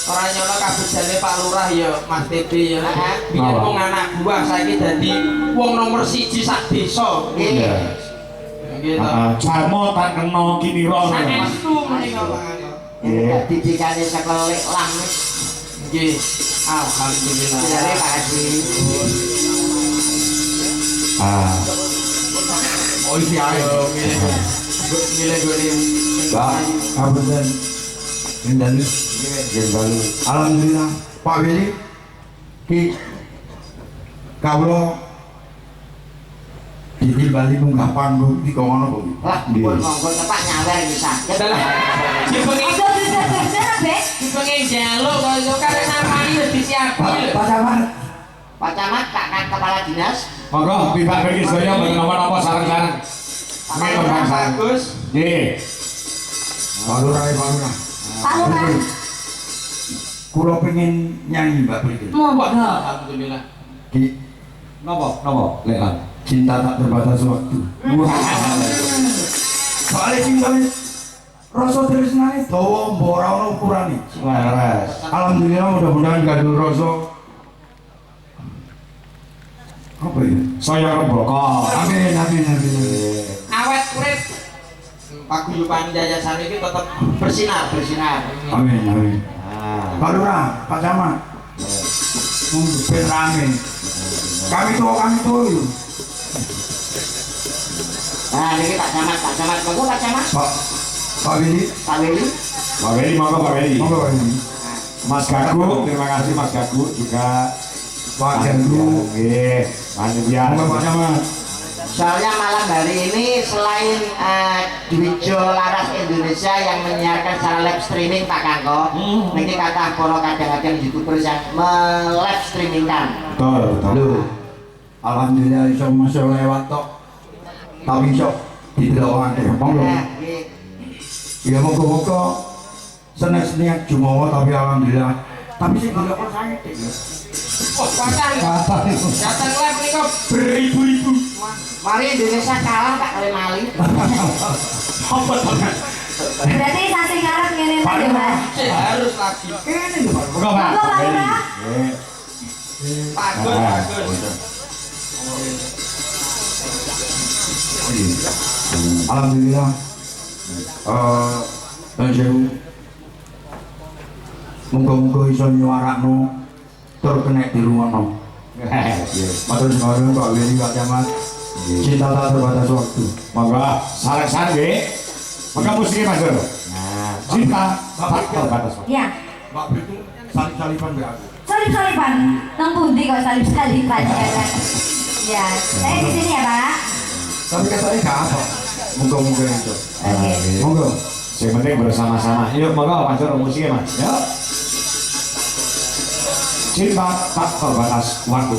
Ora nyono kabejane Pak Lurah ya Mas TB ya. Biyen Apa? wong anak buah saiki dadi wong nomor 1 sak desa. Iya. Nggih to. Jalma tak kena kinira. Saestu menika Pak. Nggih. Didikane sekelik lang. Nggih. Alhamdulillah. Jare Pak Haji. Oh iya ayo milih gone. Pak, kabupaten Kendali. Kendali. Alhamdulillah, Pak Willy, ki kawula ditimbali munggah panggung di kono kok. Wah, pun monggo tepak nyawer iki saged. Dalah. Dipengin Ayo bisa, Bek. dipengin jaluk kok karek nampani wis disiapi lho. Pak Camat, Pak Camat, Pak Kepala Dinas. Monggo pibak bagi sedaya mboten napa-napa sareng-sareng. Pak Lurah bagus. Nggih. Pak Lurah, Pak Lurah. Pak Lurah. Kula pengen nyanyi Mbak Priti. Monggo. Alhamdulillah. Ki Napa? Lelang. cinta tak terbatas waktu. Soalnya cintane rasa tresnane dawa mbok ora ono ukurane. Waras. Alhamdulillah mudah-mudahan gandul rasa apa ya? Saya rembaka. Amin. Awet urip. Paguyuban yayasan iki tetep bersinar. Amin. Ah. Pak Lurah, Pak Camat. Ben rame. Kami tuh yuk. Nah, ini Pak Camat. Monggo Pak Camat. Pak Willy. Pak Willy. Pak Weli, monggo Pak Weli. Monggo Pak Willy. Mas Gagu, terima kasih Mas Gagu juga. Pak Gagu. Nggih, panitia. Monggo Pak Camat. Soalnya malam hari ini selain Dwijo Laras Indonesia yang menyiarkan secara live streaming Pak Kangko, ini kata para kadang-kadang YouTubers yang me-live streamingkan. Betul. Loh, Alhamdulillah iso masuk lewat tok. Tapi iso didelokake. Monggo. Ya monggo-monggo seneng-seneng jumawa tapi alhamdulillah. Tapi sing delok saya. Wah, pacan. Kata itu. Datang live nika beribu-ribu. Mari Indonesia kalah tak kali Mali. Apa tenan? Berarti sasi ngarep ngene lagi, Mbak. Harus lagi. Kene lho, Pak. Monggo, Pak. Monggo, Pak Lurah. Bagus, bagus. Alhamdulillah. Sewu. Muga-muga iso nyuarakno tur kena dirungokno. Matur nuwun Pak Willy Pak Camat. Cinta tak terbatas waktu. Monggo, saresan nggih. Monggo musik Mas Dur. Nah, cinta tak terbatas. Ya. Mbak Bitu salip-salipan mbak aku. Salip-salipan. Nang pundi kok salip-salipan ya kan? Ya, saya di sini ya, Pak. Tapi katanya gak apa. Muga-muga itu. Oke. Monggo. Yang penting bersama-sama. Yuk, monggo Mas Dur musiknya Mas. Yuk. Cinta tak terbatas waktu.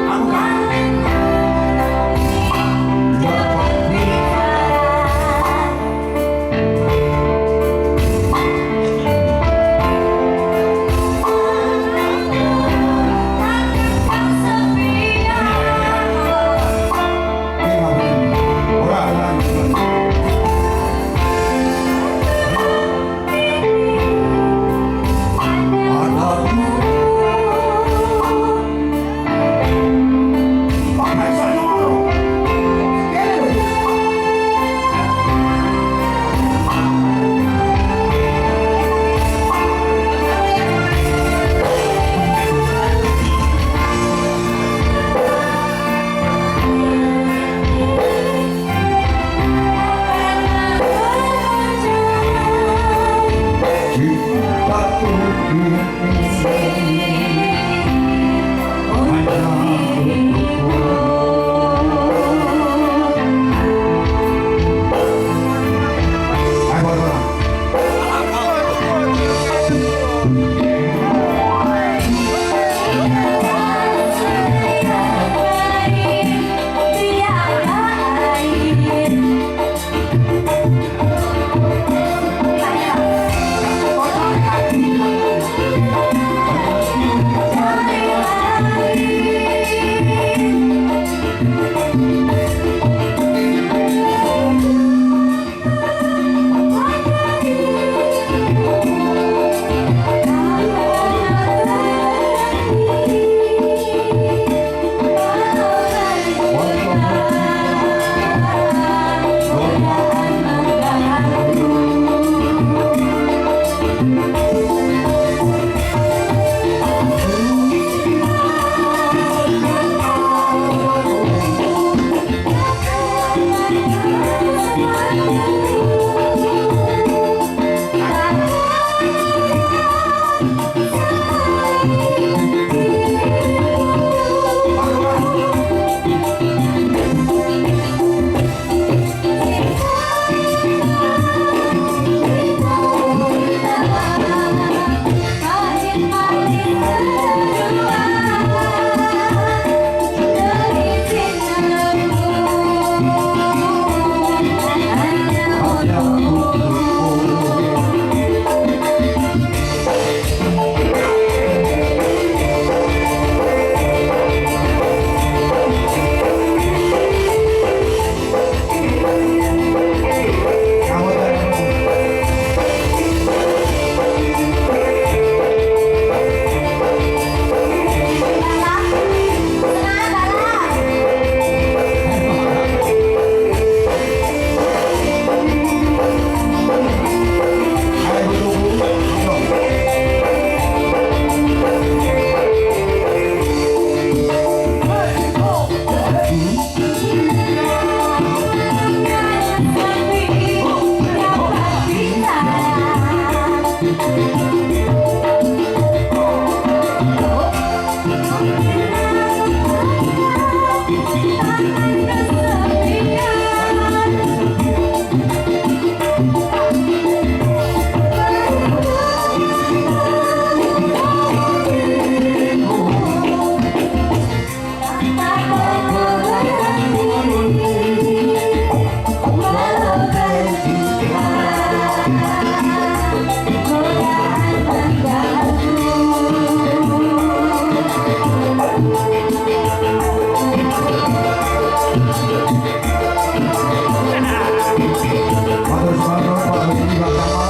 Aku kan. Almarhum Pak Budi Pratama.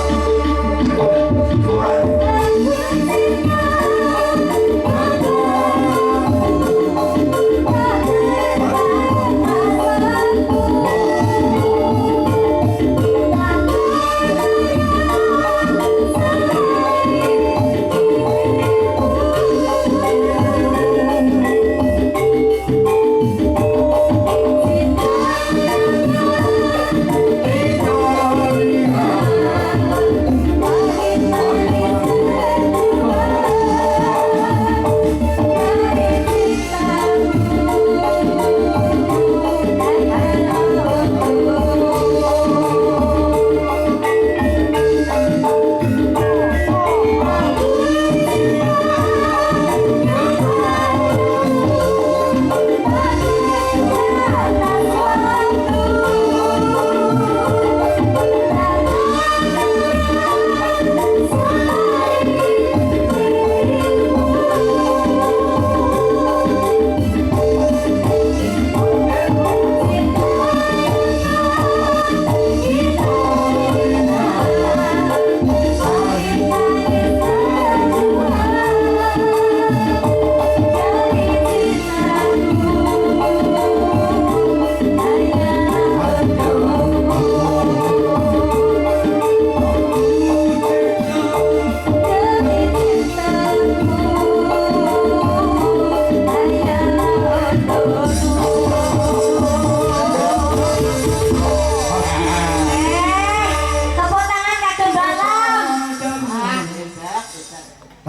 Tepuk tangan kagem balam.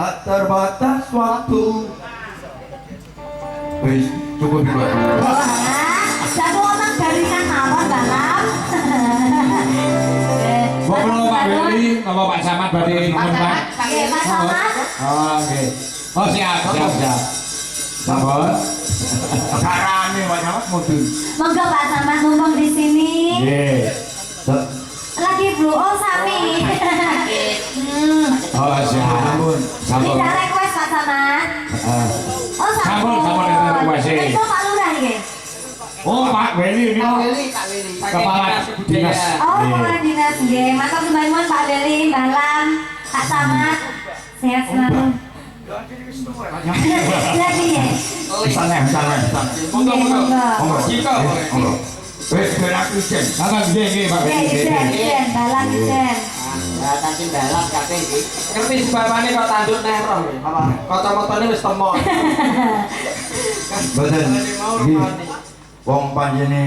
Tak terbatas waktu. Wis cukup dulu. Satu orang garingan mawon balam. Ngobrol Pak Beli, apa Pak Samad badhe nemen Pak? Oke, Mas Samad. Oh, oke. Oh, siap. Sampun. Karame banyak mudun. Monggo Pak Samad mumpung di sini. Nggih. Lagi Bro Oh sami. Oh, siap. Sampun. Tidak request Pak Samad. Oh Sampun, sampun. sampun itu request. Itu Pak Lurah nggih. Oh, Pak Beli ini Kak Willy. kepala dinas. Oh, kepala dinas nggih. Matur nuwun Pak Beli, Balam, Pak Samad. Sehat selalu. Lagi ya. Santai. Monggo. Monggo. Monggo. Wis gerak ijen. Nggih, Pak Beli. Ijen, Balam ijen. Ya tadi balap kabeh iki. Ngerti sebabane kok tanduk neh roh. Apa? Kacamotane wis temok. Boten. Iki wong panjene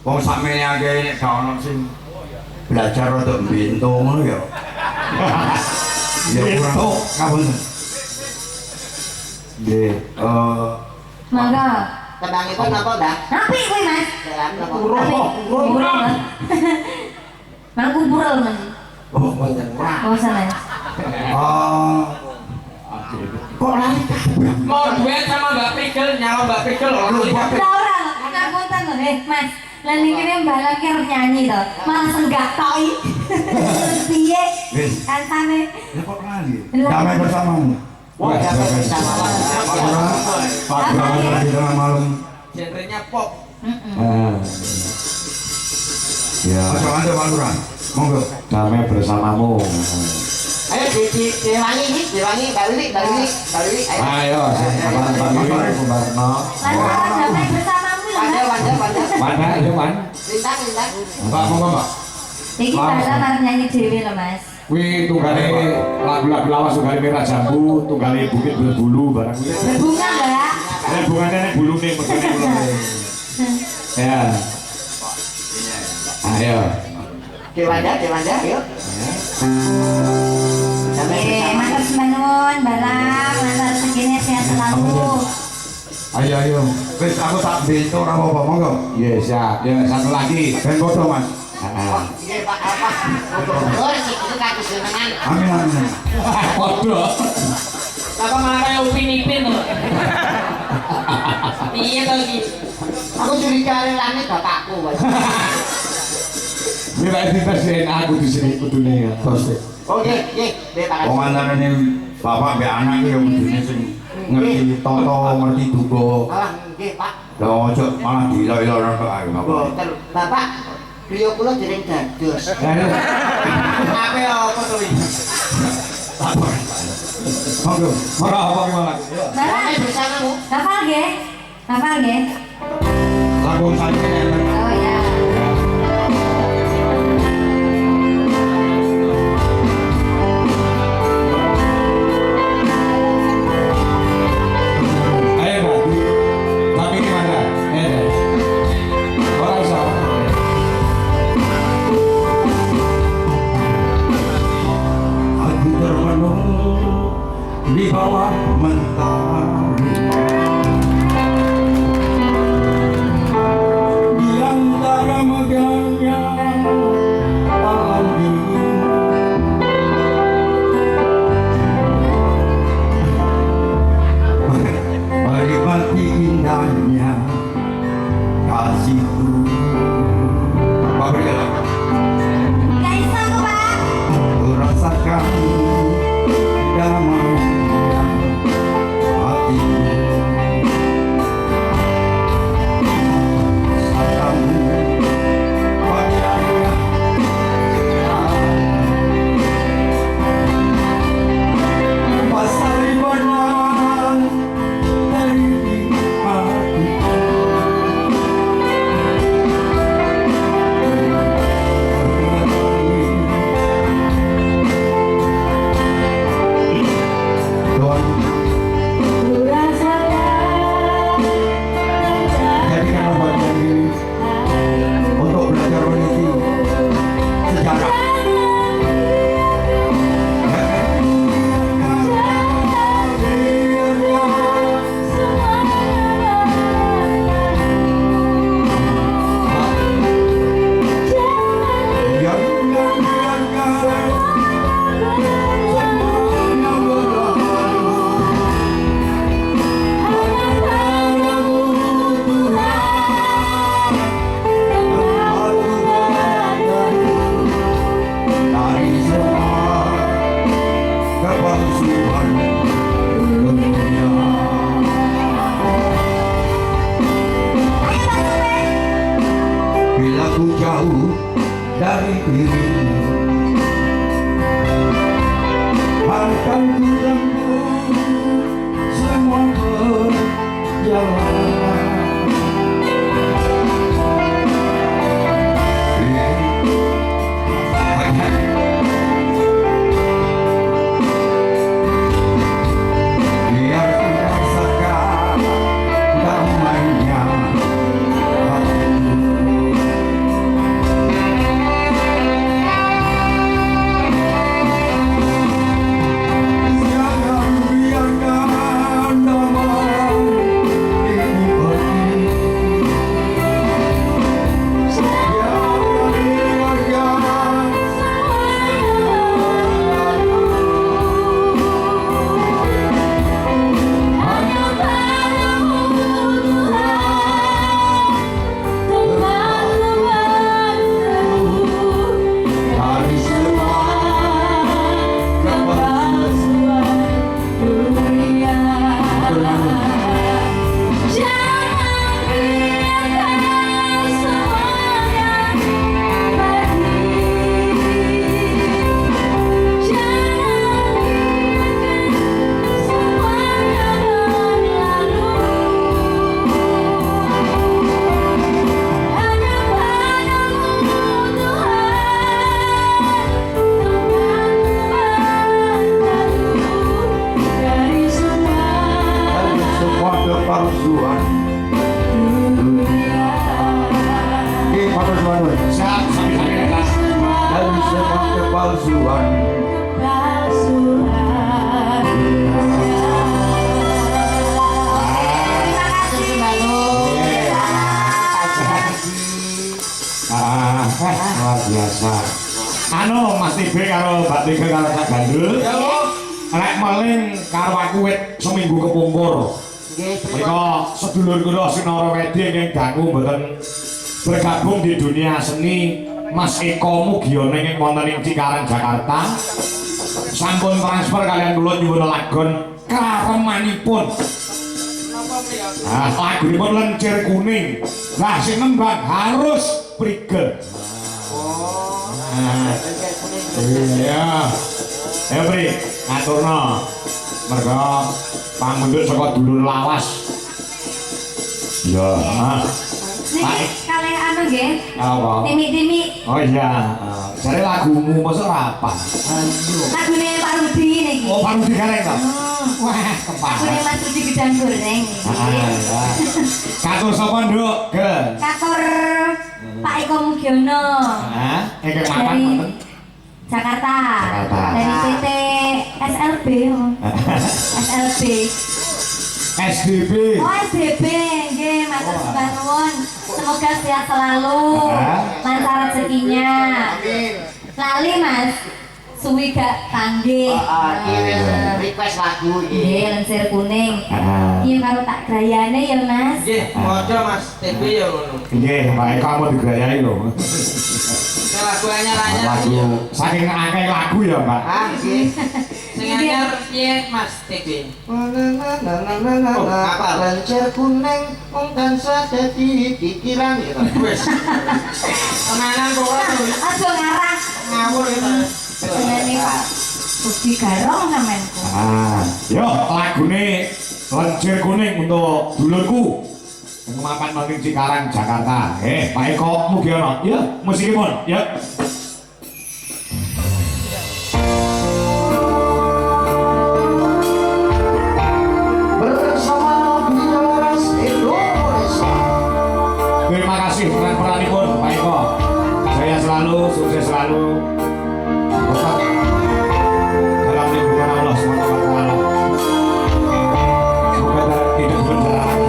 wong sakmene akeh nek gak ono sing belajar untuk bintu ngono ya. Ya kurang ngapunten. Nggih, Monggo. Tembang itu napa, Mbak? Napi kuwi, Mas? Dalam napa? Kurang. Mang kumpul, Mas. oh boten. Oh, sana. Kok lari kabeh? Mau duet sama Mbak Prigel, nyala Mbak Prigel lho. Ora, ngapunten lho, Mas. Lah niki Balam ki arep nyanyi to. Malah senggak tok iki. Piye? Wis. Kancane. Ya kok lari? Damai bersamamu. Wah, dapat bersama. Pak Bram di tengah malam. Genrenya pop. Ya, Ojo anda Pak Lurah. Monggo. damai bersamamu. Ayo diwangi iki, diwangi Mbak Willy. Ayo. Ayo, Pak Beli, Pembarno. Lantaran damai bersamamu lho, Mas. Mana ayo, Wan? Lintang. Mbak, monggo, Mbak. Iki Balam arep nyanyi dhewe lho, Mas. Wih, tunggale lagu-lagu lawas, tunggale merah jambu, tunggale bukit berbulu, barang kuwi. Berbunga, Mbak. Bunganya nek bulune megane bulune. Ya. Ayo. Dewanda, yuk. Matur nuwun, Balam. Matur segini sehat selalu. Ayo. Wis aku tak bintu ora apa-apa, monggo. Iya, siap. Ya, satu lagi. Ben foto, Mas. Nggih, Pak, apa? Oh, itu kaku senengan. Amin. Podo. Apa malah kayak Upin Ipin lho. Piye to iki? Aku curiga langit bapakku, Mas. Mira identitas DNA aku di sini kudune ya. Terus Oke, Pak. wong antarane bapak mbek anak iki ya kudune sing ngerti tata, ngerti duga. Alah, nggih, Pak. Lah ojo malah dilo-ilo kok ae bapak. Boten, Bapak. Griya kula dereng dados. Ape apa to iki? Monggo. Ora apa gimana? Bapak, Bersamamu. hafal nggih? Hafal nggih? Langkung saja enten. Oh ya. Ayo Mbak. Tapi gimana? Ora iso. Aku termenung di bawah mentari di antara megahnya alam dingin. Menikmati indahnya kasihku. Pabrik Nggak iso kok, Pak. ku rasakan damai hati sasamu wajahnya pasal ibadah dari hatiku. Tuhan, jadikan bagian ini untuk belajar meniti sejarah. Dari semua kepalsuan dunia. Bila ku jauh dari dirimu, akan ku tempuh semua perjalanan. Biar ku rasakan damainya hatiku. Jangan biarkan damai ini pergi. Jangan biarkan hanya dari semua kepalsuan. Dari semua kepalsuan dunia. Oke, kepalsuan. Dari semua kepalsuan. Luar biasa. Anu Mas Tibe karo Mbak Tibe karo Kak Gandul. Nek maling karo aku wit seminggu kepungkur. Nggih, Mereka sedulur kula Sinara Wedi ingkang ganggu mboten bergabung di dunia seni. Mas Eko Mugiono ingkang wonten ing Cikarang Jakarta. Sampun transfer kalian kula nyuwun lagon karemanipun. Nah, lagunipun Lencir Kuning. Lah sing nembang harus Prigel. Iya. Ya Pri, ngaturno. Mergo pamundhut saka dulur lawas. Ya. Niki kalih anu nggih. Apa? Timi-timi Oh iya. Jare lagumu mosok ora apa. lagune Pak Rudi niki. Oh, baru digareng to. Wah, Lagune kepanas. Mas Rudi Gedang Goreng. Ya. Katur sapa, Nduk? Gen. Katur Pak Eko Mugiono. Hah? Iki kapan Dari mboten? Jakarta. Jakarta. Dari PT SLB. SLB. SDB. Oh SDB, nggih, matur sembah nuwun. Semoga sehat selalu, lancar rezekinya. Lali Mas, suwi gak panggih. Request lagu Nggih, lensir kuning. Iya karo tak grayane ya Mas. Nggih, mojo Mas, TB ya ngono. Nggih, Pak Eko mau digrayai lho. Sing lagu anyar-anyar. Lagu saking akeh lagu ya, Pak. nggih. Sing anyar piye Mas TB? Apa lancar kuning wong tansah dadi pikiran ya. Wis. Tenanan kok ora lho. Aja ngarang. Ngawur ya. Jenenge Pak Rudi Garong sampeanku. Yo lagune Lencir Kuning untuk dulurku. Yang mapan maling Cikarang Jakarta. Pak Eko Mugiono. Ya, musikipun. Ya. Bersama Bioras Indonesia. Terima kasih peran-peranipun Pak Eko. Saya selalu sukses selalu. Tetap dalam lindungan Allah SWT. Semoga tidak bencana lagi.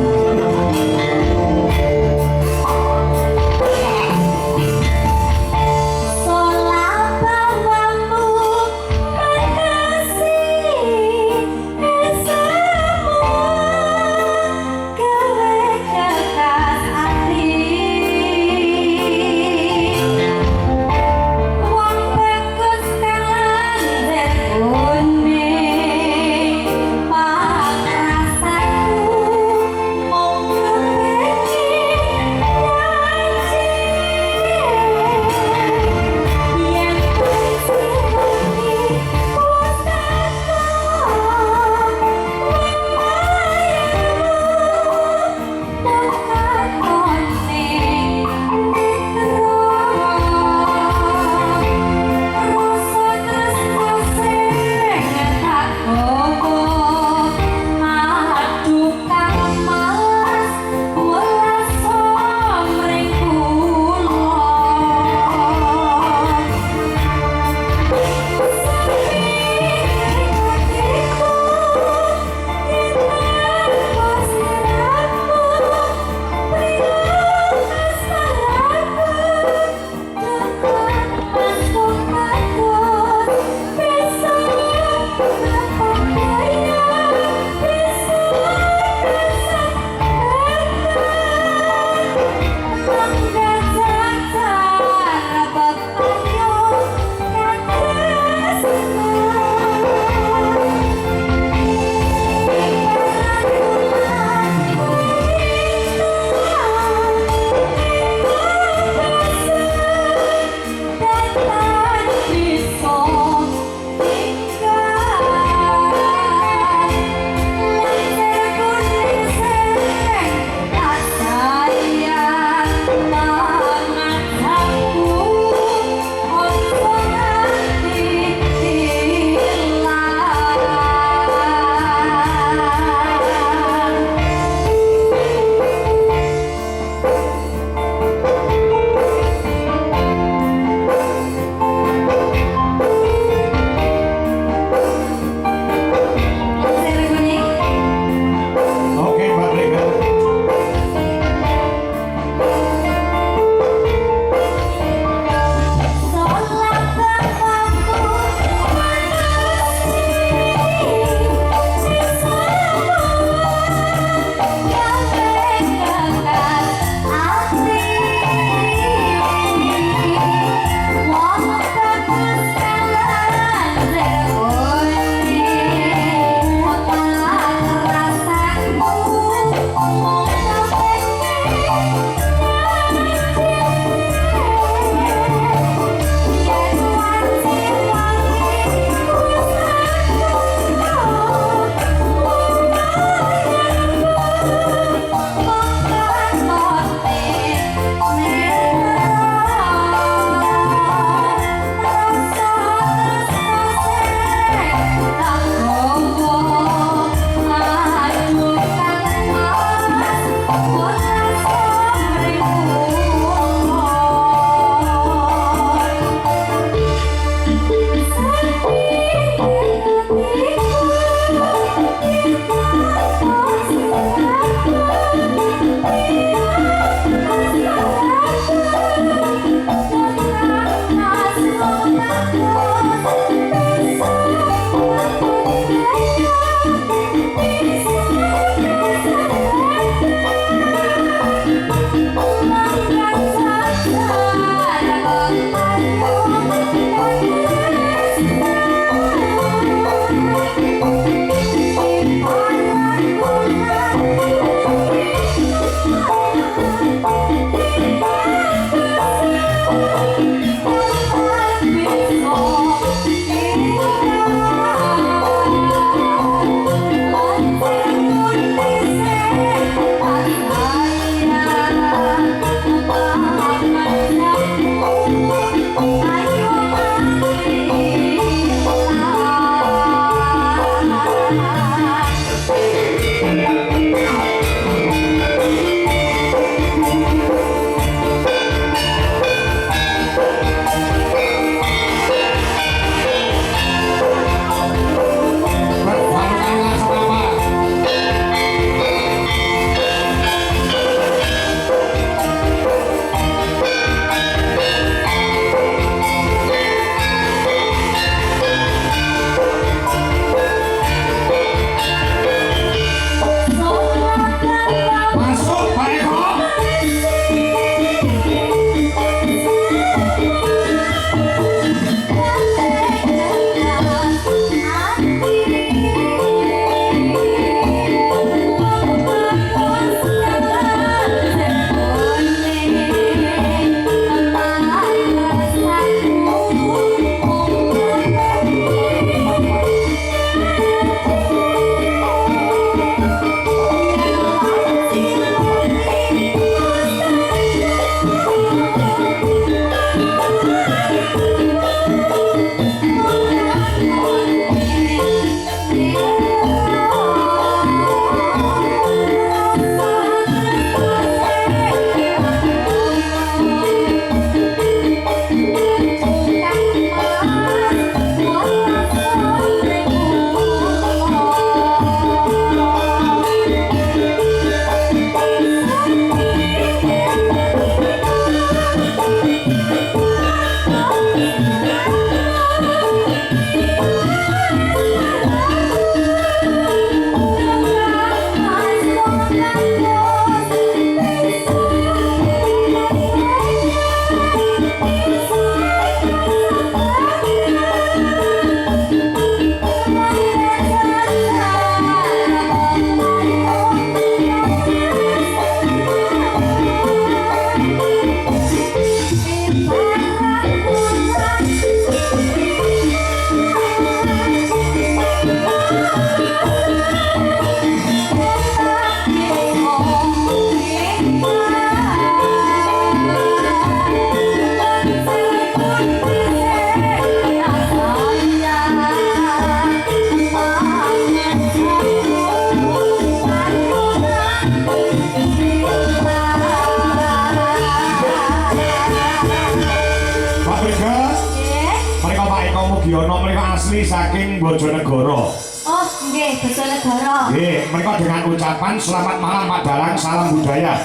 Pak Eko Mugiono menika asli saking Bojonegoro. Oh, nggih, Bojonegoro. Nggih, menika dengan ucapan selamat malam Pak Dalang, salam budaya.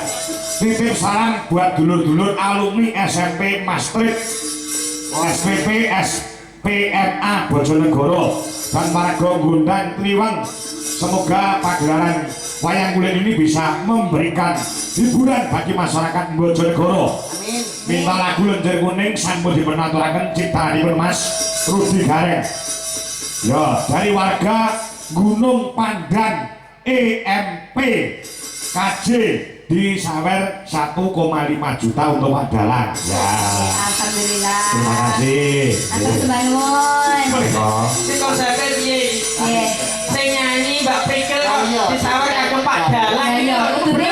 Titip salam buat dulur-dulur alumni SMP Maastricht, SPP, SPNA Bojonegoro dan para gondang Triwang. Semoga pagelaran wayang kulit ini bisa memberikan hiburan bagi masyarakat Bojonegoro. Amin. Minta lagu Lenjer Kuning sampun dipunaturaken ciptaanipun Mas Rudi Gareng. Ya, dari warga Gunung Pandan EMP KJ di Sawer 1,5 juta untuk Pak Dalang. Ya. Alhamdulillah. Terima kasih. Atur sembah nuwun. Mereka. Sing konsepnya piye? Nggih. Sing nyanyi Mbak Prikel Iya. disawar kagem Pak Dalang Lah iki iya, lho. kudune